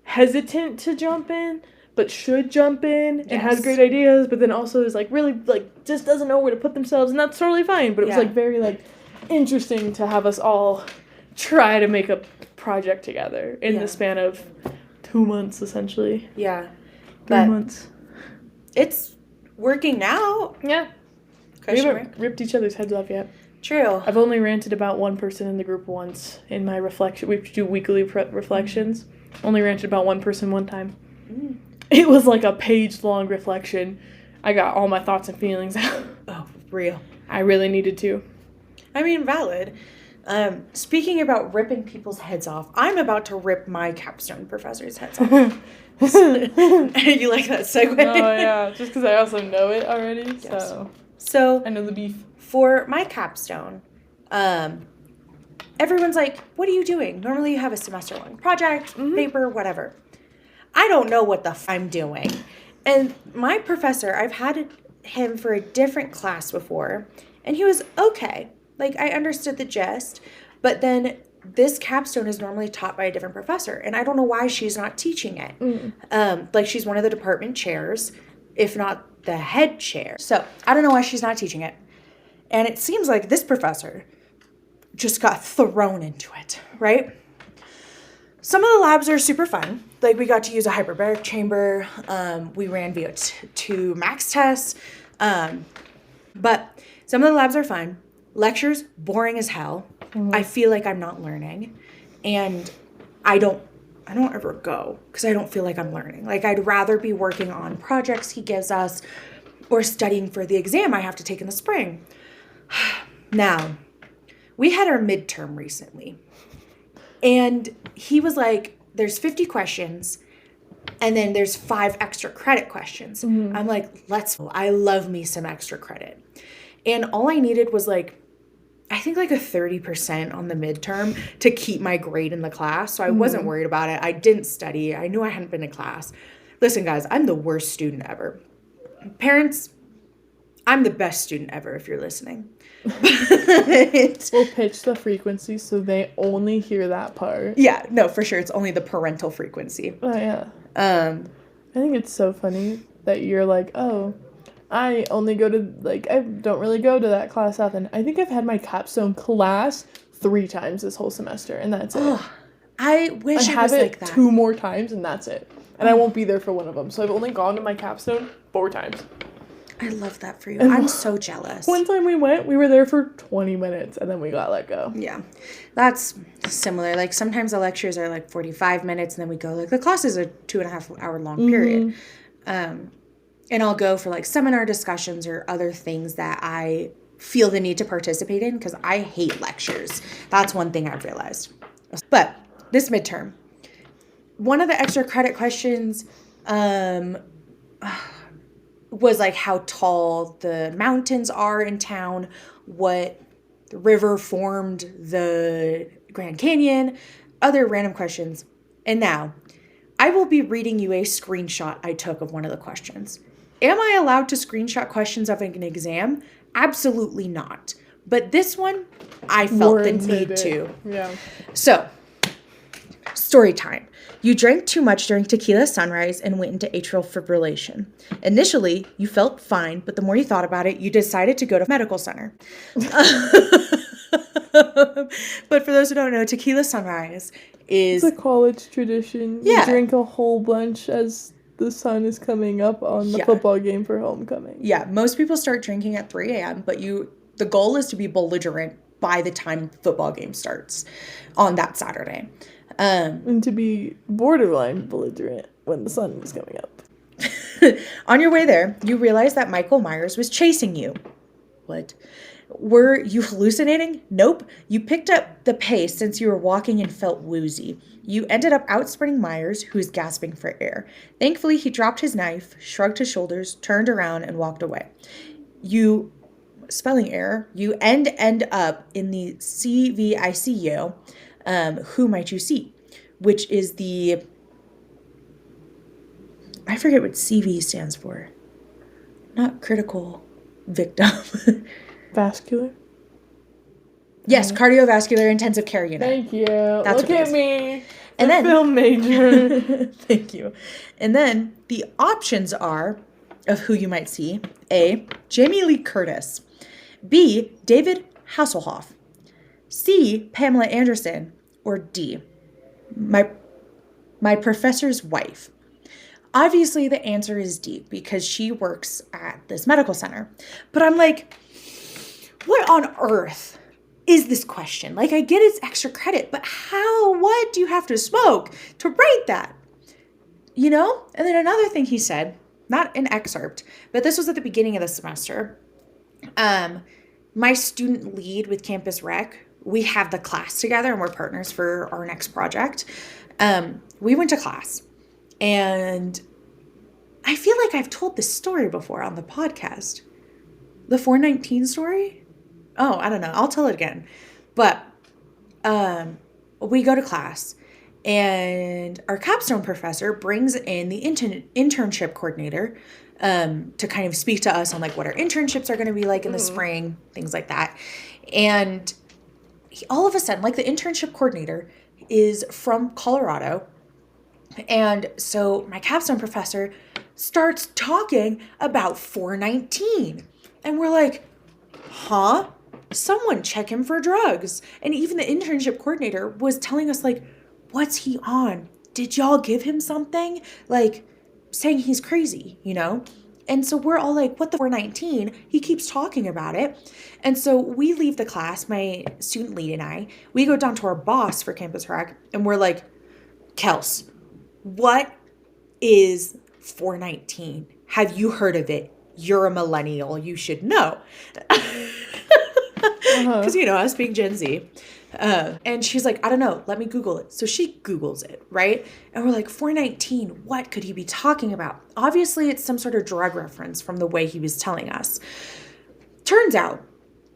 hesitant to jump in, but should jump in and has great ideas, but then also is, like, really, like, just doesn't know where to put themselves. And that's totally fine. But it was, like, very, like, interesting to have us all try to make a project together in the span of 2 months, essentially. Yeah. 3 months. It's working now. Yeah. We haven't ripped each other's heads off yet. True. I've only ranted about one person in the group once in my reflection. We do weekly reflections. Only ranted about one person one time. Mm. It was like a page-long reflection. I got all my thoughts and feelings out. Oh, real. I really needed to. I mean, valid. Speaking about ripping people's heads off, I'm about to rip my capstone professor's heads off. You like that segue? Oh, yeah. Just because I also know it already, yes. So I know the beef. For my capstone, everyone's like, what are you doing? Normally you have a semester-long project, paper, whatever. I don't know what the I'm doing. And my professor, I've had him for a different class before, and he was okay. Like, I understood the gist, but then this capstone is normally taught by a different professor, and I don't know why she's not teaching it. Like, she's one of the department chairs, if not the head chair. So, I don't know why she's not teaching it. And it seems like this professor just got thrown into it, right? Some of the labs are super fun. Like, we got to use a hyperbaric chamber. We ran VO2 max tests. But some of the labs are fun. Lectures, boring as hell. I feel like I'm not learning. And I don't ever go because I don't feel like I'm learning. Like, I'd rather be working on projects he gives us or studying for the exam I have to take in the spring. Now, we had our midterm recently. And he was like, there's 50 questions, and then there's 5 extra credit questions. I'm like, I love me some extra credit. And all I needed was like, I think like a 30% on the midterm to keep my grade in the class. So I wasn't worried about it. I didn't study. I knew I hadn't been to class. Listen, guys, I'm the worst student ever. Parents, I'm the best student ever if you're listening. We'll pitch the frequency so they only hear that part. Yeah, no, for sure. It's only the parental frequency. Oh, yeah. I think it's so funny that you're like, oh, I only go to, like, I don't really go to that class often. I think I've had my capstone class 3 times this whole semester, and that's it. I wish it was like that. 2 more times, and that's it. And I won't be there for one of them. So I've only gone to my capstone 4 times. I love that for you. I'm so jealous. One time we were there for 20 minutes, and then we got let go. Yeah. That's similar. Like, sometimes the lectures are, like, 45 minutes, and then we go, like, the class is a 2.5 hour long period. And I'll go for, like, seminar discussions or other things that I feel the need to participate in because I hate lectures. That's one thing I've realized. But this midterm, one of the extra credit questions was like how tall the mountains are in town, what river formed the Grand Canyon, other random questions. And now, I will be reading you a screenshot I took of one of the questions. Am I allowed to screenshot questions of an exam? Absolutely not. But this one, I felt the need to. Yeah. So, story time. You drank too much during tequila sunrise and went into atrial fibrillation. Initially, you felt fine, but the more you thought about it, you decided to go to medical center. But for those who don't know, tequila sunrise is... It's a college tradition. Yeah. You drink a whole bunch as the sun is coming up on the football game for homecoming. Yeah, most people start drinking at 3 a.m., but the goal is to be belligerent by the time the football game starts on that Saturday. And to be borderline belligerent when the sun is coming up. On your way there, you realize that Michael Myers was chasing you. What? Were you hallucinating? Nope. You picked up the pace since you were walking and felt woozy. You ended up outsprinting Myers, who was gasping for air. Thankfully, he dropped his knife, shrugged his shoulders, turned around, and walked away. Spelling error, you end up in the CVICU. Who might you see? Which is the I forget what CV stands for. Not critical victim. Vascular? Yes, cardiovascular intensive care unit. Thank you. That's Look what it at is. me. And The then film major. Thank you. And then the options are of who you might see. A, Jamie Lee Curtis. B, David Hasselhoff. C, Pamela Anderson. Or D, my professor's wife. Obviously, the answer is D because she works at this medical center. But I'm like, what on earth is this question? Like, I get it's extra credit, but what do you have to smoke to write that? You know? And then another thing he said, not an excerpt, but this was at the beginning of the semester. My student lead with Campus Rec, we have the class together and we're partners for our next project. We went to class and I feel like I've told this story before on the podcast. The 419 story? Oh, I don't know. I'll tell it again. But we go to class and our capstone professor brings in the internship coordinator to kind of speak to us on like what our internships are going to be like in the spring, things like that. And all of a sudden, like the internship coordinator is from Colorado. And so my capstone professor starts talking about 419. And we're like, huh? Someone check him for drugs. And even the internship coordinator was telling us like, what's he on? Did y'all give him something? Like saying he's crazy, you know? And so we're all like, what the 419? He keeps talking about it. And so we leave the class, my student lead and I, we go down to our boss for Campus Rec and we're like, Kels, what is 419? Have you heard of it? You're a millennial. You should know. Because, you know, us being Gen Z. And she's like, I don't know. Let me Google it. So she Googles it, right? And we're like, 419, what could he be talking about? Obviously, it's some sort of drug reference from the way he was telling us. Turns out,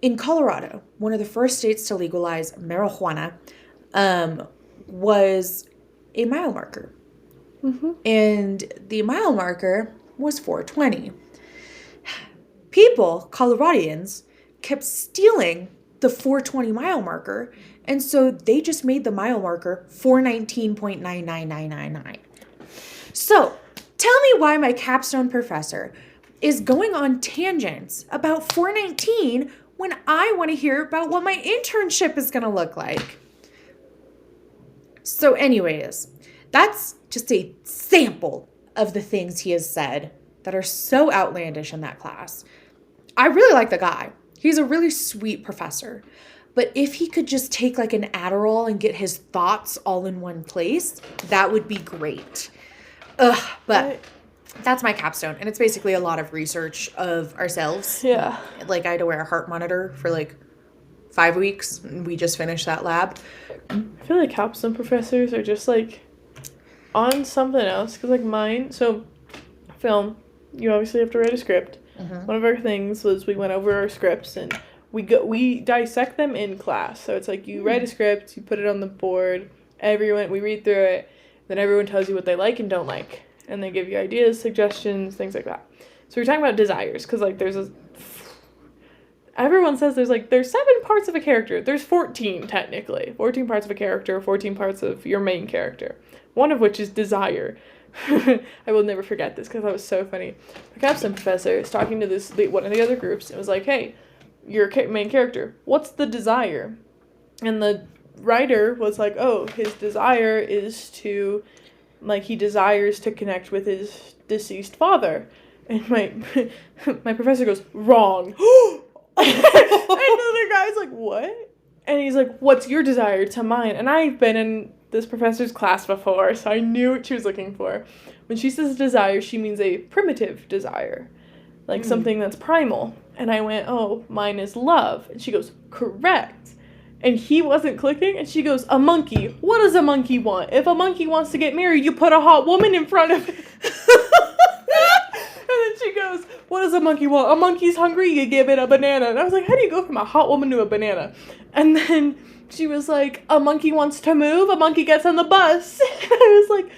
in Colorado, one of the first states to legalize marijuana was a mile marker. Mm-hmm. And the mile marker was 420. People, Coloradians, kept stealing the 420 mile marker, and so they just made the mile marker 419.99999. So, tell me why my capstone professor is going on tangents about 419 when I want to hear about what my internship is going to look like. So anyways, that's just a sample of the things he has said that are so outlandish in that class. I really like the guy. He's a really sweet professor. But if he could just take like an Adderall and get his thoughts all in one place, that would be great. But that's my capstone. And it's basically a lot of research of ourselves. Yeah. Like I had to wear a heart monitor for like 5 weeks. And we just finished that lab. I feel like capstone professors are just like on something else. Because like mine, so film, you obviously have to write a script. Mm-hmm. One of our things was we went over our scripts and we dissect them in class. So it's like you write a script, you put it on the board, we read through it, then everyone tells you what they like and don't like. And they give you ideas, suggestions, things like that. So we're talking about desires, because like everyone says there's 7 parts of a character. There's 14 technically. 14 parts of a character, 14 parts of your main character. One of which is desire. I will never forget this because that was so funny. The capstone professor is talking to one of the other groups and was like, hey, your main character, what's the desire? And the writer was like, oh, his desire is to, he desires to connect with his deceased father. And my professor goes, wrong. And another guy's like, what? And he's like, what's your desire to mine? And I've been in this professor's class before, so I knew what she was looking for. When she says desire, she means a primitive desire. Something that's primal. And I went, oh, mine is love. And she goes, correct. And he wasn't clicking, and she goes, a monkey. What does a monkey want? If a monkey wants to get married, you put a hot woman in front of it. And then she goes, what does a monkey want? A monkey's hungry, you give it a banana. And I was like, how do you go from a hot woman to a banana? And then she was like, a monkey wants to move, a monkey gets on the bus. And I was like,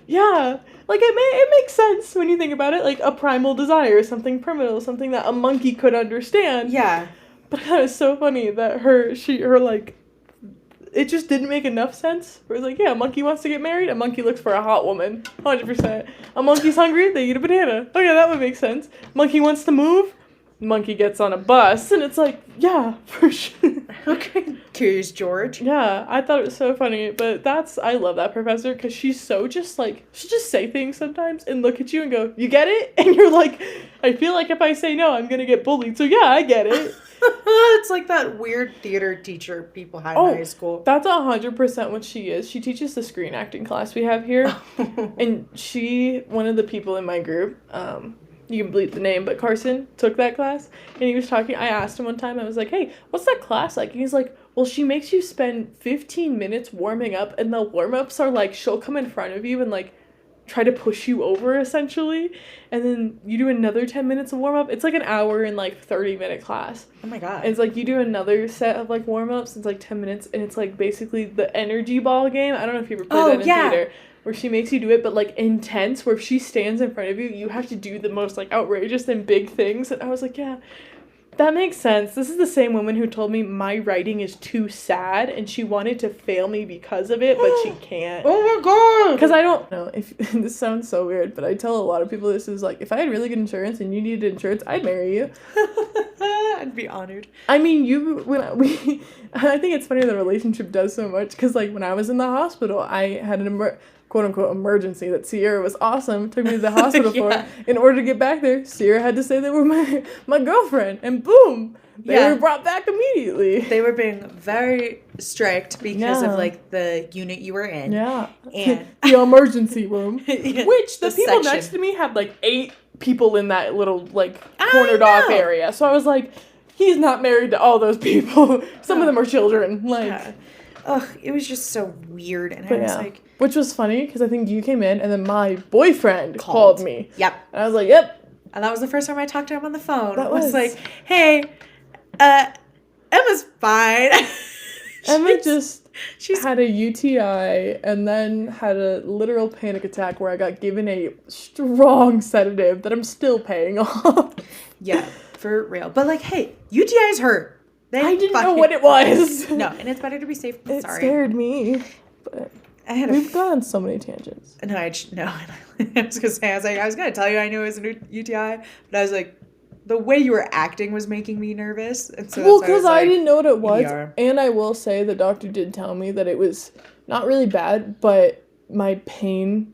yeah. Like, it makes sense when you think about it. Like, a primal desire, something primitive, something that a monkey could understand. Yeah. But that was so funny that her like, it just didn't make enough sense. Where it's like, yeah, a monkey wants to get married, a monkey looks for a hot woman. 100%. A monkey's hungry, they eat a banana. Okay, that would make sense. Monkey wants to move, monkey gets on a bus, and it's like, yeah, for sure. Okay. Curious George. Yeah, I thought it was so funny, but I love that professor, because she's so just, like, she'll just say things sometimes and look at you and go, you get it? And you're like, I feel like if I say no, I'm gonna get bullied, so yeah, I get it. It's like that weird theater teacher people had in high school. That's 100% what she is. She teaches the screen acting class we have here. And one of the people in my group, you can bleep the name, but Carson took that class, and he was talking. I asked him one time, I was like, hey, what's that class like? And he's like, well, she makes you spend 15 minutes warming up, and the warm-ups are like, she'll come in front of you and like try to push you over, essentially, and then you do another 10 minutes of warm-up. It's like an hour and like 30-minute class. Oh my god. And it's like you do another set of like warm-ups, it's like 10 minutes, and it's like basically the energy ball game. I don't know if you ever played that in theater, where she makes you do it, but like intense, where if she stands in front of you, you have to do the most like outrageous and big things. And I was like, yeah, that makes sense. This is the same woman who told me my writing is too sad, and she wanted to fail me because of it, but she can't. Oh my god! Because I don't know if this sounds so weird, but I tell a lot of people this is like, if I had really good insurance and you needed insurance, I'd marry you. I'd be honored. I mean, I think it's funny the relationship does so much, because like when I was in the hospital, I had an quote-unquote emergency that Sierra was awesome, took me to the hospital for. In order to get back there, Sierra had to say they were my girlfriend, and boom, they were brought back immediately. They were being very strict because of like the unit you were in. Yeah. And the emergency room, which the people section next to me had like 8 people in that little like cornered off area. So I was like, he's not married to all those people. Some of them are children. Like, ugh, it was just so weird, and I was like. Which was funny, because I think you came in, and then my boyfriend called me. Yep. And I was like, yep. And that was the first time I talked to him on the phone. That was like, hey, Emma's fine. Emma she's had a UTI, and then had a literal panic attack where I got given a strong sedative that I'm still paying off. Yeah, for real. But like, hey, UTIs hurt. I didn't know what it was. No, and it's better to be safe than sorry. It scared me. But we've gone on so many tangents. No, I was gonna say, I was gonna tell you I knew it was a UTI, but I was like, the way you were acting was making me nervous, and so well, because I didn't know what it was, ER. And I will say the doctor did tell me that it was not really bad, but my pain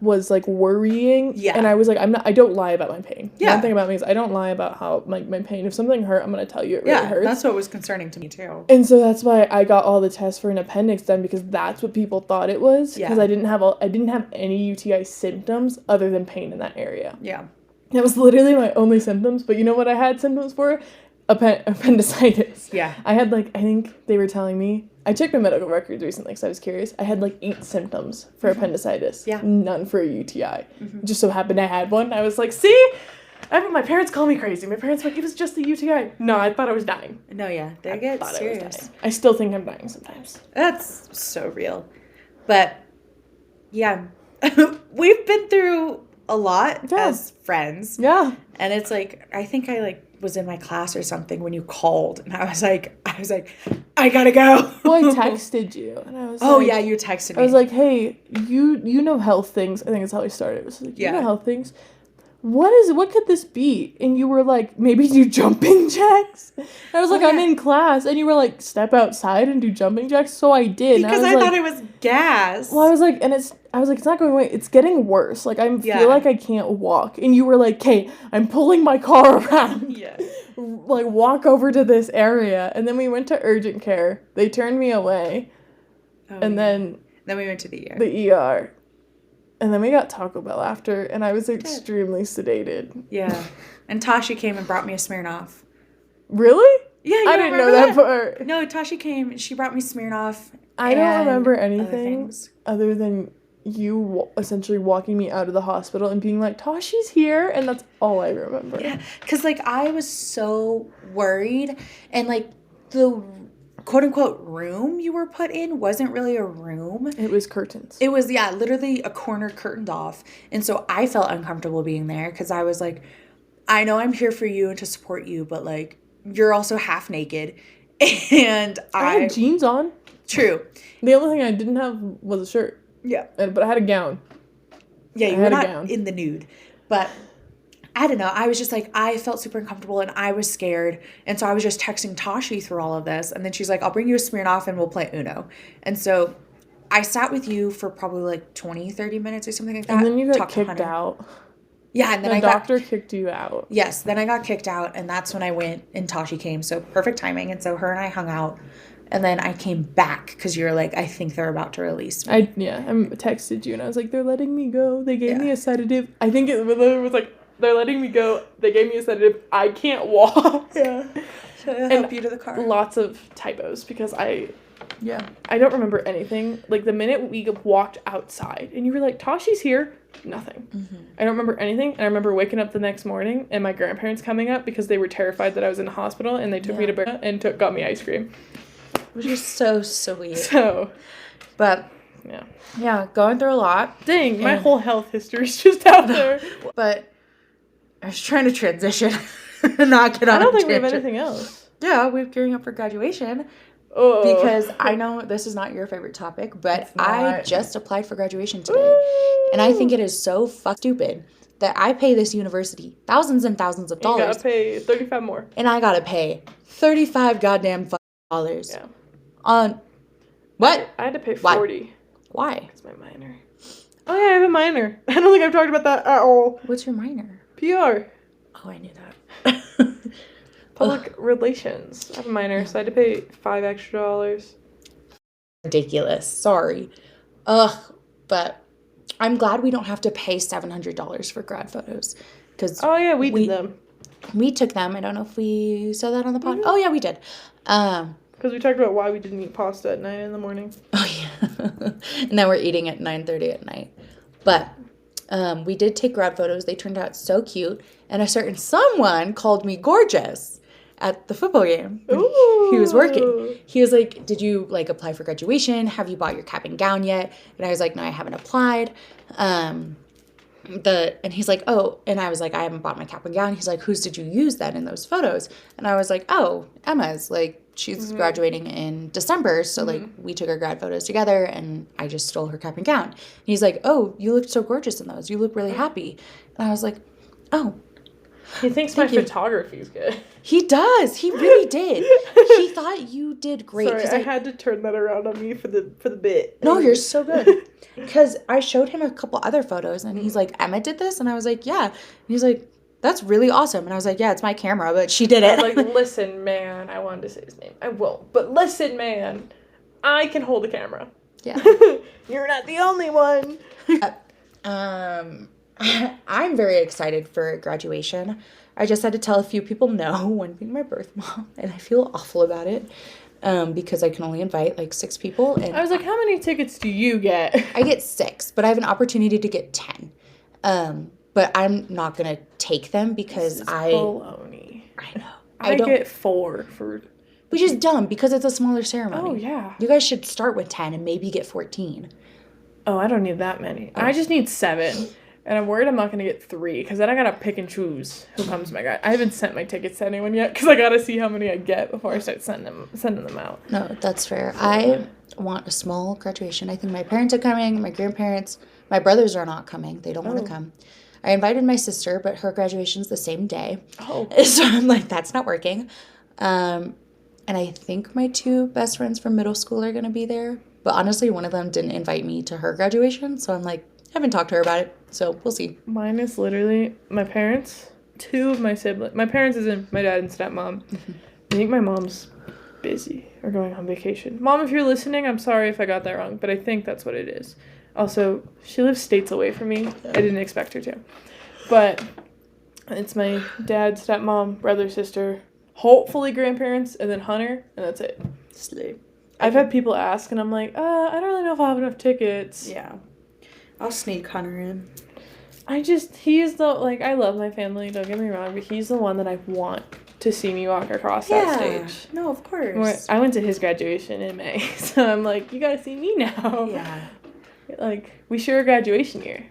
was like worrying. Yeah. And I was like, I don't lie about my pain. Yeah. One thing about me is I don't lie about how my pain. If something hurt, I'm gonna tell you it really hurts. That's what was concerning to me too. And so that's why I got all the tests for an appendix done, because that's what people thought it was. Because I didn't have any UTI symptoms other than pain in that area. Yeah. That was literally my only symptoms. But you know what I had symptoms for? Appendicitis. Yeah. I had I think they were telling me, I checked my medical records recently because I was curious. I had 8 symptoms for appendicitis. Yeah. None for a UTI. Mm-hmm. Just so happened I had one. I was like, see? My parents call me crazy. My parents were like, it was just a UTI. No, I thought I was dying. No, yeah. They get serious. I still think I'm dying sometimes. That's so real. But, yeah. We've been through a lot as friends. Yeah. And it's like, I think I was in my class or something when you called, and I was like, I gotta go. Well, I texted you, and I was yeah, you texted me. I was like, hey, you know health things. I think that's how I started. It was like, you know health things. What could this be? And you were like, maybe do jumping jacks. And I was like, I'm in class. And you were like, step outside and do jumping jacks. So I did. Because I thought it was gas. Well, I was like, it's not going away. It's getting worse. Like, I feel like I can't walk. And you were like, hey, I'm pulling my car around. Yeah. Like, walk over to this area. And then we went to urgent care. They turned me away. And then we went to the ER. The ER. And then we got Taco Bell after, and I was extremely sedated. Yeah. And Tashi came and brought me a Smirnoff. Really? Yeah, I didn't know that part. No, Tashi came and she brought me Smirnoff. I don't remember anything other than you essentially walking me out of the hospital and being like, Tashi's here, and that's all I remember. Yeah, because I was so worried, and the quote unquote room you were put in wasn't really a room. It was curtains. It was, yeah, literally a corner curtained off. And so I felt uncomfortable being there because I was like, I know I'm here for you and to support you, but like, you're also half naked. And I had jeans on. True. The only thing I didn't have was a shirt. Yeah. But I had a gown. Yeah, you were not in the nude. But I don't know. I was just like, I felt super uncomfortable and I was scared. And so I was just texting Tashi through all of this. And then she's like, I'll bring you a Smirnoff and we'll play Uno. And so I sat with you for probably like 20, 30 minutes or something like that. And then you got kicked out. Yeah, and then the doctor kicked you out. Yes, then I got kicked out, and that's when I went, and Tashi came, so perfect timing. And so her and I hung out, and then I came back because you were like, I think they're about to release me. I texted you, and I was like, they're letting me go. They gave me a sedative. I think it was like, they're letting me go. They gave me a sedative. I can't walk. Yeah. Should I help you to the car? Lots of typos because I don't remember anything. Like, the minute we walked outside, and you were like, Tashi's here. Nothing. Mm-hmm. I don't remember anything. And I remember waking up the next morning and my grandparents coming up because they were terrified that I was in the hospital, and they took me to Burma and got me ice cream. Which is so sweet. But going through a lot. Dang, my whole health history is just out there. But I was trying to transition and not get on I don't think we have anything else. Yeah, we're gearing up for graduation. Oh. Because I know this is not your favorite topic, but I just applied for graduation today. Woo! And I think it is so stupid that I pay this university thousands and thousands of dollars. You gotta pay $35 more. And I gotta pay $35 goddamn dollars. Yeah. On what? I had to pay $40. Why? It's my minor. Oh yeah, I have a minor. I don't think I've talked about that at all. What's your minor? PR. Oh, I knew that. Public relations. I have a minor, so I had to pay $5 extra. Ridiculous. Sorry. But I'm glad we don't have to pay $700 for grad photos. We did them. We took them. I don't know if we said that on the pod. Mm-hmm. Oh, yeah, we did. Because we talked about why we didn't eat pasta at 9 a.m. Oh, yeah. And now we're eating at 9:30 at night. But we did take grad photos. They turned out so cute. And a certain someone called me gorgeous at the football game. Ooh. He was working. He was like, did you like apply for graduation? Have you bought your cap and gown yet? And I was like, no, I haven't applied. And he's like, oh, and I was like, I haven't bought my cap and gown. He's like, whose did you use then in those photos? And I was like, oh, Emma's. Like, she's graduating in December. So like we took our grad photos together and I just stole her cap and gown. And he's like, oh, you looked so gorgeous in those. You look really happy. And I was like, oh. He thinks my photography is good. He does. He really did. He thought you did great. Sorry, I had to turn that around on me for the bit. No, you're so good. Because I showed him a couple other photos, and he's like, Emma did this? And I was like, yeah. And he's like, that's really awesome. And I was like, yeah, it's my camera, but she did it. Like, listen, man. I wanted to say his name. I won't. But listen, man. I can hold a camera. Yeah. You're not the only one. I'm very excited for graduation. I just had to tell a few people no when being my birth mom, and I feel awful about it because I can only invite like 6 people. And I was like, how many tickets do you get? I get 6, but I have an opportunity to get 10. But I'm not going to take them because baloney. I know. I get 4 for... Which is dumb because it's a smaller ceremony. Oh, yeah. You guys should start with 10 and maybe get 14. Oh, I don't need that many. I just need 7. And I'm worried I'm not going to get 3, because then I got to pick and choose who comes to my grad. I haven't sent my tickets to anyone yet, because I got to see how many I get before I start sending them out. No, that's fair. I want a small graduation. I think my parents are coming, my grandparents. My brothers are not coming. They don't want to come. I invited my sister, but her graduation's the same day. Oh. So I'm like, that's not working. And I think my 2 best friends from middle school are going to be there. But honestly, one of them didn't invite me to her graduation, so I'm like, I haven't talked to her about it, so we'll see. Mine is literally my parents, 2 of my siblings. My parents isn't my dad and stepmom. Mm-hmm. I think my mom's busy or going on vacation. Mom, if you're listening, I'm sorry if I got that wrong, but I think that's what it is. Also, she lives states away from me. I didn't expect her to. But it's my dad, stepmom, brother, sister, hopefully grandparents, and then Hunter, and that's it. Slay. I've had people ask, and I'm like, I don't really know if I'll have enough tickets. Yeah. I'll sneak Hunter in. He's the, like, I love my family, don't get me wrong, but he's the one that I want to see me walk across that stage. No, of course. I went to his graduation in May, so I'm like, you gotta see me now. Yeah. Like, we share a graduation year.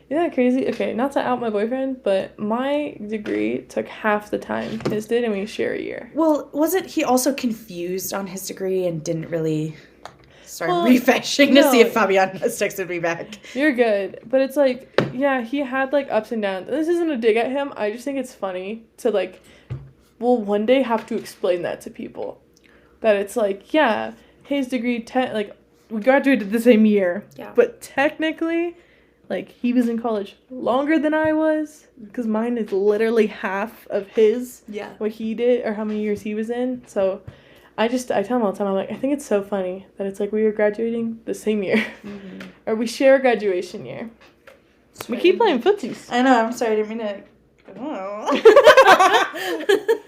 Isn't that crazy? Okay, not to out my boyfriend, but my degree took half the time his did, and we share a year. Well, wasn't he also confused on his degree and didn't really start refreshing to see if Fabian has texted me back? You're good. But it's like, yeah, he had, like, ups and downs. This isn't a dig at him. I just think it's funny to, like, we'll one day have to explain that to people. That it's like, yeah, his degree, we graduated the same year. Yeah. But technically, like, he was in college longer than I was, because mine is literally half of his, what he did, or how many years he was in. So I tell him all the time, I'm like, I think it's so funny that it's like we were graduating the same year. Mm-hmm. Or we share a graduation year. We keep playing footsies. I know, I'm sorry, I didn't mean to... Oh.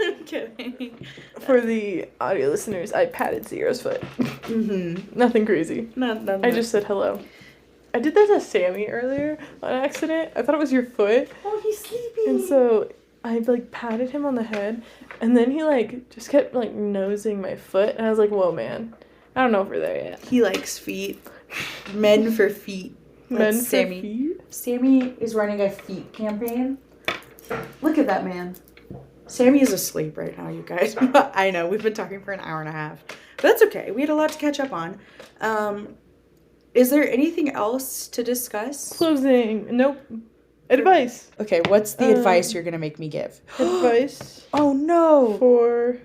I'm kidding. For the audio listeners, I patted Sierra's foot. Mm-hmm. Nothing crazy. No. I just said hello. I did that to Sammy earlier on accident. I thought it was your foot. Oh, he's sleeping. And so I, like, patted him on the head. And then he, like, just kept, like, nosing my foot. And I was like, whoa, man. I don't know if we're there yet. He likes feet. Men for feet. Men for feet? Sammy is running a feet campaign. Look at that man. Sammy is asleep right now, you guys. I know, we've been talking for an hour and a half. But that's okay. We had a lot to catch up on. Is there anything else to discuss? Closing. Nope. Advice. Okay, what's the advice you're going to make me give? Advice. Oh, no. For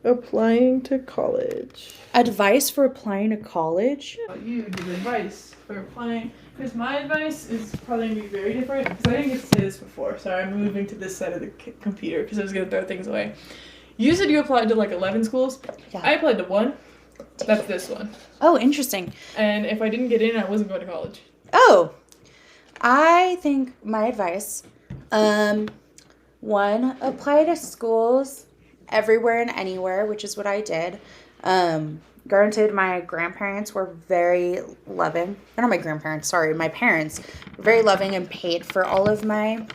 applying to college. Advice for applying to college? You give advice for applying. Because my advice is probably going to be very different. Because I didn't get to say this before. Sorry, I'm moving to this side of the computer because I was going to throw things away. You said you applied to like 11 schools. Yeah. I applied to one. That's this one. Oh, interesting. And if I didn't get in, I wasn't going to college. Oh, I think my advice, one, apply to schools everywhere and anywhere, which is what I did. Granted, my grandparents were very loving. Or not my grandparents, sorry, my parents were very loving and paid for all of my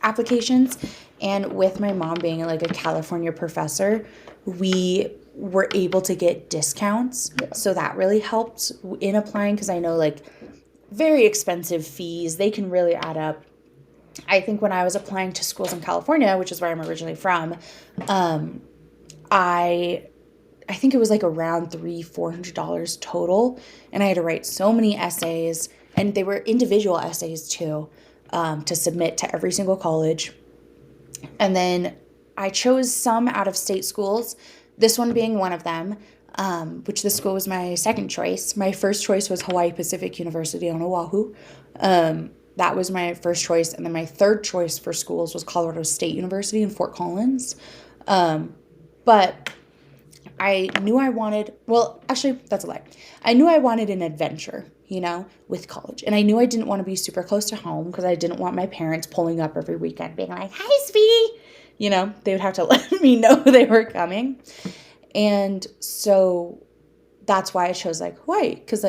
applications. And with my mom being like a California professor, we were able to get discounts. Yeah. So that really helped in applying because I know like very expensive fees, they can really add up. I think when I was applying to schools in California, which is where I'm originally from, I think it was like around $300-400 total. And I had to write so many essays, and they were individual essays too, to submit to every single college. And then I chose some out-of-state schools, this one being one of them, which this school was my second choice. My first choice was Hawaii Pacific University on Oahu. That was my first choice. And then my third choice for schools was Colorado State University in Fort Collins. But I knew I wanted, well, actually, that's a lie. I knew I wanted an adventure, with college. And I knew I didn't want to be super close to home because I didn't want my parents pulling up every weekend being like, hi, sweetie. They would have to let me know they were coming. And so that's why I chose Hawaii, because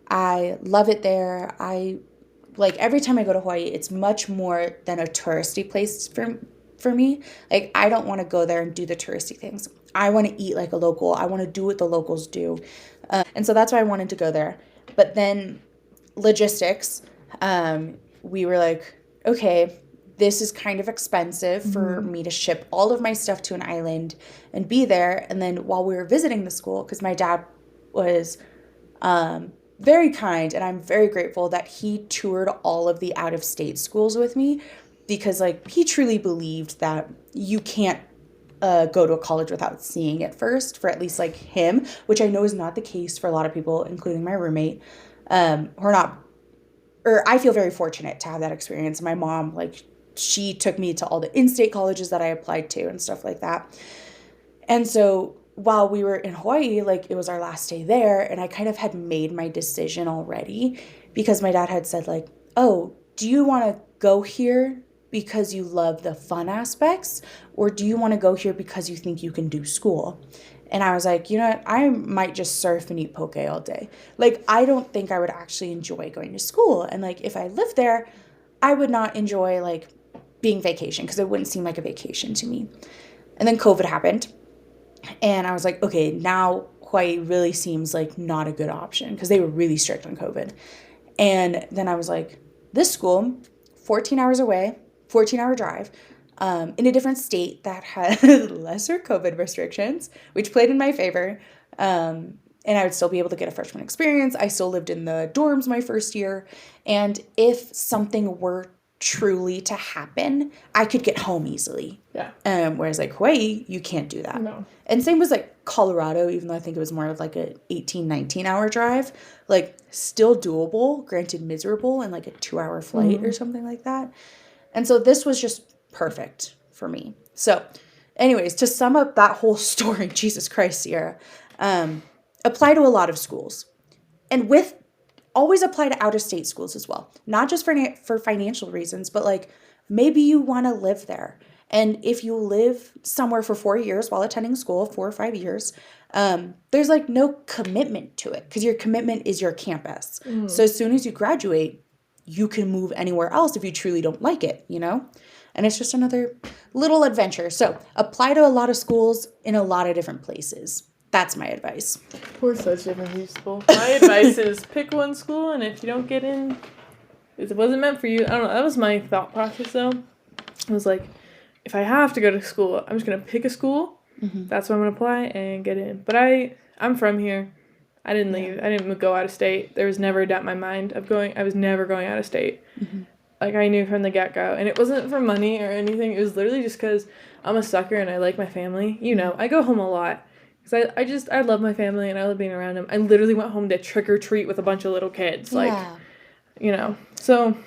I love it there. Every time I go to Hawaii, it's much more than a touristy place for me. I don't want to go there and do the touristy things. I want to eat like a local. I want to do what the locals do. And so that's why I wanted to go there. But then logistics, we were like, okay, this is kind of expensive for me to ship all of my stuff to an island and be there. And then while we were visiting the school, because my dad was very kind, and I'm very grateful that he toured all of the out-of-state schools with me, because he truly believed that you can't go to a college without seeing it first, for at least him, which I know is not the case for a lot of people, including my roommate, I feel very fortunate to have that experience. My mom, she took me to all the in-state colleges that I applied to and stuff like that. And so while we were in Hawaii, it was our last day there, and I kind of had made my decision already, because my dad had said oh, do you want to go here because you love the fun aspects, or do you want to go here because you think you can do school? And I was like, you know what, I might just surf and eat poke all day. I don't think I would actually enjoy going to school. And if I lived there, I would not enjoy being vacation because it wouldn't seem like a vacation to me. And then COVID happened. And I was like, okay, now Hawaii really seems like not a good option because they were really strict on COVID. And then I was like, this school, 14 hours away, 14-hour drive, in a different state that had lesser COVID restrictions, which played in my favor. And I would still be able to get a freshman experience. I still lived in the dorms my first year. And if something were truly to happen, I could get home easily. Yeah. Whereas like Hawaii, you can't do that. No. And same was like Colorado, even though I think it was more of like a 18, 19-hour drive, like still doable, granted miserable, and like a 2-hour flight or something like that. And so this was just perfect for me. So anyways, to sum up that whole story, Jesus Christ, Sierra, apply to a lot of schools. And always apply to out-of-state schools as well. Not just for financial reasons, but like maybe you want to live there. And if you live somewhere for 4 years while attending school, 4 or 5 years, there's like no commitment to it because your commitment is your campus. So as soon as you graduate, you can move anywhere else if you truly don't like it, you know? And it's just another little adventure. So apply to a lot of schools in a lot of different places. That's my advice. We're such different people. My advice is pick one school, and if you don't get in, it wasn't meant for you. I don't know. That was my thought process, though. I was like, if I have to go to school, I'm just going to pick a school. That's where I'm going to apply and get in. But I'm from here. I didn't leave. I didn't go out of state. There was never a doubt in my mind of going. I was never going out of state. Like, I knew from the get-go. And it wasn't for money or anything. It was literally just because I'm a sucker and I like my family. You know, I go home a lot. Because I love my family and I love being around them. I literally went home to trick-or-treat with a bunch of little kids. Like, you know. So,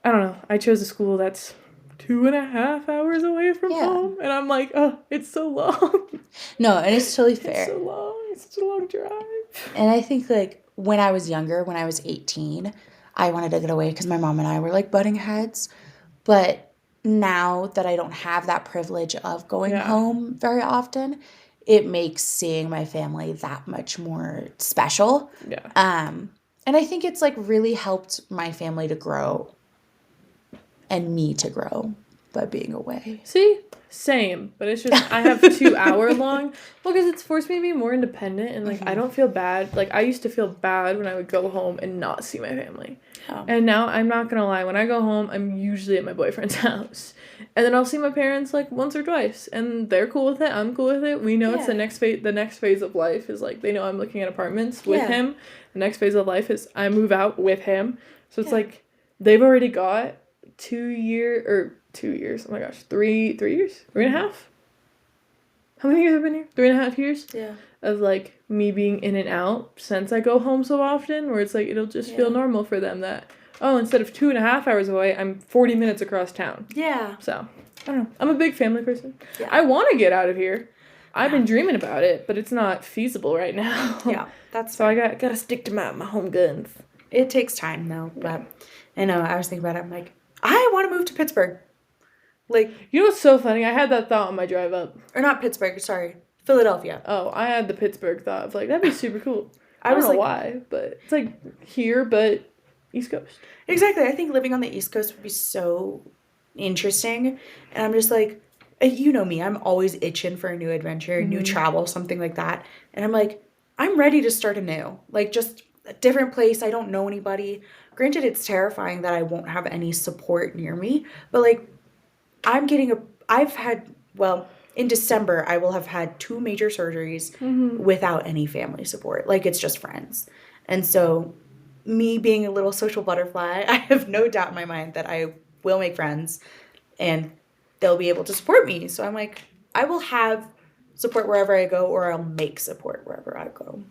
I don't know. I chose a school that's 2.5 hours away from home. And I'm like, oh, it's so long. No, and it's totally fair. It's so long. It's such a long drive. And I think, like, when I was younger, when I was 18, I wanted to get away because my mom and I were, like, butting heads. But now that I don't have that privilege of going home very often, it makes seeing my family that much more special. Yeah. And I think it's, like, really helped my family to grow and me to grow by being away. See? Same. But it's just, I have 2 hour long. Well, because it's forced me to be more independent and, like, I don't feel bad. Like, I used to feel bad when I would go home and not see my family. Oh. And now, I'm not going to lie. When I go home, I'm usually at my boyfriend's house. And then I'll see my parents, like, once or twice. And they're cool with it. I'm cool with it. We know it's the next phase of life is, like, they know I'm looking at apartments with him. The next phase of life is I move out with him. So it's, like, they've already got 2 years. Oh my gosh. 3 years? 3.5? How many years have I been here? 3.5 years? Yeah. Of, like, me being in and out since I go home so often, where it's, like, it'll just feel normal for them that, oh, instead of 2.5 hours away, I'm 40 minutes across town. Yeah. So, I don't know. I'm a big family person. Yeah. I want to get out of here. I've been dreaming about it, but it's not feasible right now. Yeah. That's so fair. I gotta stick to my home guns. It takes time, though. But I know, I was thinking about it. I'm like, I want to move to Pittsburgh. Like, you know what's so funny? I had that thought on my drive up. Or not Pittsburgh, sorry. Philadelphia. Oh, I had the Pittsburgh thought of, like, that'd be super cool. I don't know why, but it's, like, here, but East Coast. Exactly. I think living on the East Coast would be so interesting. And I'm just, like, you know me. I'm always itching for a new adventure, new travel, something like that. And I'm, like, I'm ready to start anew. Like, just a different place. I don't know anybody. Granted, it's terrifying that I won't have any support near me. But, like, in December, I will have had 2 major surgeries without any family support. Like, it's just friends. And so, me being a little social butterfly, I have no doubt in my mind that I will make friends and they'll be able to support me. So, I'm like, I will have support wherever I go, or I'll make support wherever I go.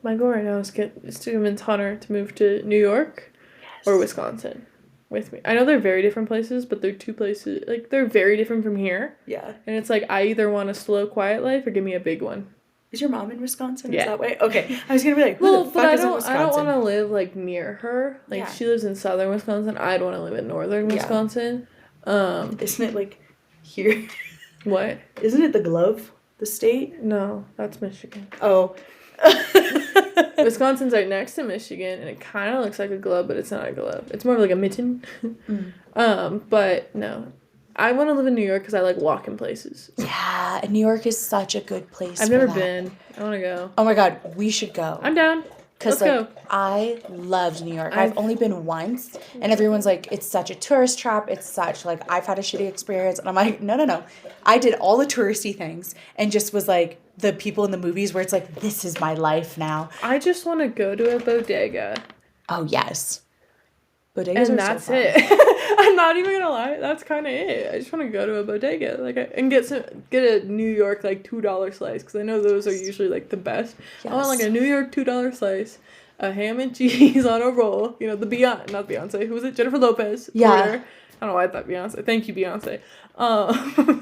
My goal right now is to convince Hunter to move to New York or Wisconsin with me. I know they're very different places, but they're 2 places, like, they're very different from here. Yeah. And it's like, I either want a slow, quiet life or give me a big one. Is your mom in Wisconsin? Yeah. Is that way? Okay. I was going to be like, who the fuck is in Wisconsin? I don't want to live, like, near her. Like, she lives in southern Wisconsin. I'd want to live in northern Wisconsin. Isn't it, like, here? What? Isn't it the glove? The state? No, that's Michigan. Oh. Wisconsin's right next to Michigan, and it kind of looks like a glove, but it's not a glove. It's more of like a mitten. But no. I want to live in New York because I like walking places. Yeah, and New York is such a good place. I've never been. I want to go. Oh my God, we should go. I'm down. Because, like, I loved New York. I've only been once, and everyone's like, it's such a tourist trap. It's such, like, I've had a shitty experience. And I'm like, no. I did all the touristy things and just was like the people in the movies where it's like, this is my life now. I just want to go to a bodega. Oh, yes. Bodegas and are that's so fun. it. I'm not even gonna lie. That's kind of it. I just want to go to a bodega, like, and get a New York like $2 slice, because I know those are usually like the best. Yes. I want like a New York $2 slice, a ham and cheese on a roll. You know, not Beyonce. Who was it? Jennifer Lopez. Yeah. Order. I don't know why I thought Beyonce. Thank you, Beyonce.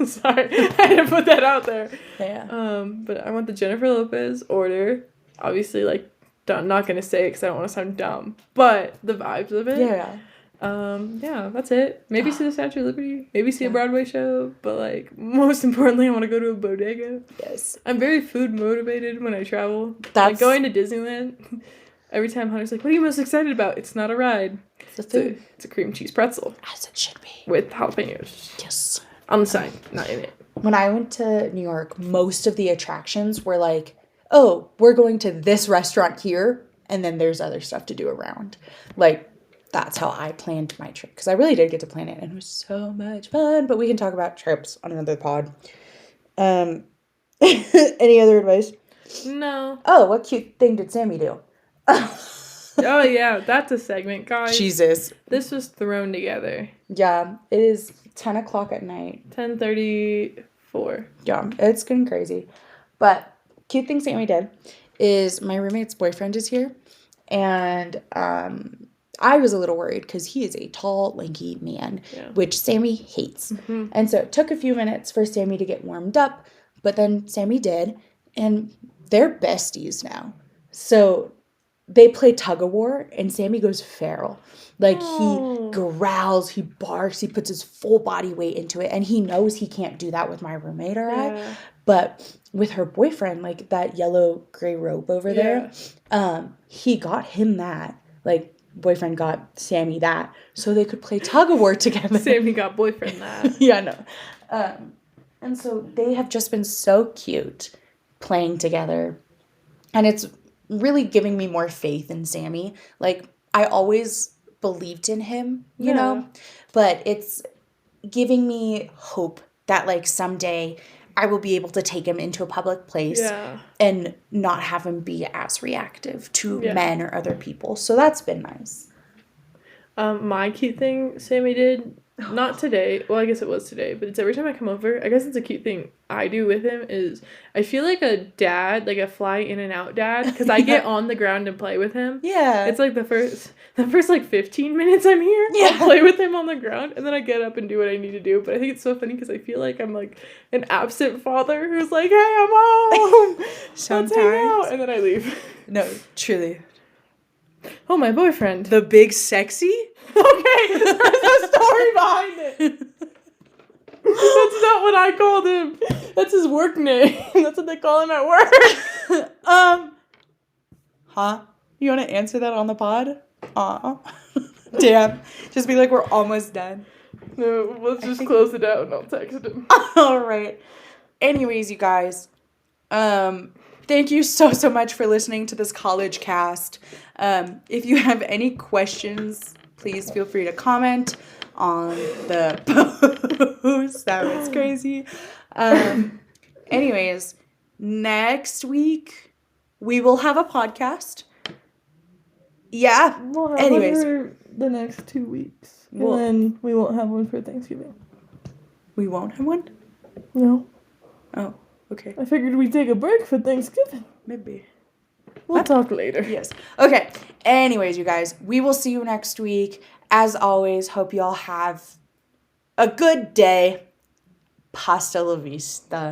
Sorry, I had to put that out there. Yeah. But I want the Jennifer Lopez order. Obviously, like, I'm not gonna say it because I don't want to sound dumb, but the vibes of it. Yeah. Yeah, that's it. Maybe see the Statue of Liberty. Maybe see a Broadway show. But, like, most importantly, I want to go to a bodega. Yes. I'm very food motivated when I travel. That's... Like, going to Disneyland, every time Hunter's like, what are you most excited about? It's not a ride. It's the food. It's a cream cheese pretzel. As it should be. With jalapenos. Yes. On the side, not in it. When I went to New York, most of the attractions were like, oh, we're going to this restaurant here, and then there's other stuff to do around. Like, that's how I planned my trip, because I really did get to plan it, and it was so much fun. But we can talk about trips on another pod. Any other advice? No. Oh, what cute thing did Sammy do? Oh, yeah, that's a segment, guys. Jesus. This was thrown together. Yeah, it is 10 o'clock at night. 10:34. Yeah, it's getting crazy. But cute thing Sammy did is my roommate's boyfriend is here, and I was a little worried because he is a tall, lanky man, which Sammy hates. Mm-hmm. And so it took a few minutes for Sammy to get warmed up, but then Sammy did, and they're besties now. So they play tug-of-war, and Sammy goes feral. Like, he growls, he barks, he puts his full body weight into it, and he knows he can't do that with my roommate or I. But with her boyfriend, like, that yellow-gray robe over there, he got him that. Like, boyfriend got Sammy that, so they could play tug-of-war together. Sammy got boyfriend that. Yeah, no. And so they have just been so cute playing together, and it's really giving me more faith in Sammy. Like, I always believed in him, you know, but it's giving me hope that, like, someday I will be able to take him into a public place and not have him be as reactive to men or other people. So that's been nice. My cute thing Sammy did, not today, well, I guess it was today, but it's every time I come over, I guess it's a cute thing I do with him, is I feel like a dad, like a fly in and out dad, because I get on the ground and play with him. Yeah. It's like the first like 15 minutes I'm here, I'll play with him on the ground, and then I get up and do what I need to do. But I think it's so funny because I feel like I'm like an absent father who's like, hey, I'm home. Sometimes. Let's hang out. And then I leave. No, truly. Oh, my boyfriend. The big sexy? Okay, there's a story behind it. That's not what I called him. That's his work name. That's what they call him at work. Huh? You want to answer that on the pod? Damn. Just be like, we're almost done. No, let's just close it out and I'll text him. All right. Anyways, you guys, thank you so much for listening to this college cast. If you have any questions, please feel free to comment on the post. That was crazy. Anyways, next week we will have a podcast. Yeah. We'll have one for the next 2 weeks. And then we won't have one for Thanksgiving. We won't have one? No. Oh, okay. I figured we'd take a break for Thanksgiving. Maybe. We'll talk later. Yes. Okay. Anyways, you guys, we will see you next week. As always, hope you all have a good day. Pasta la vista.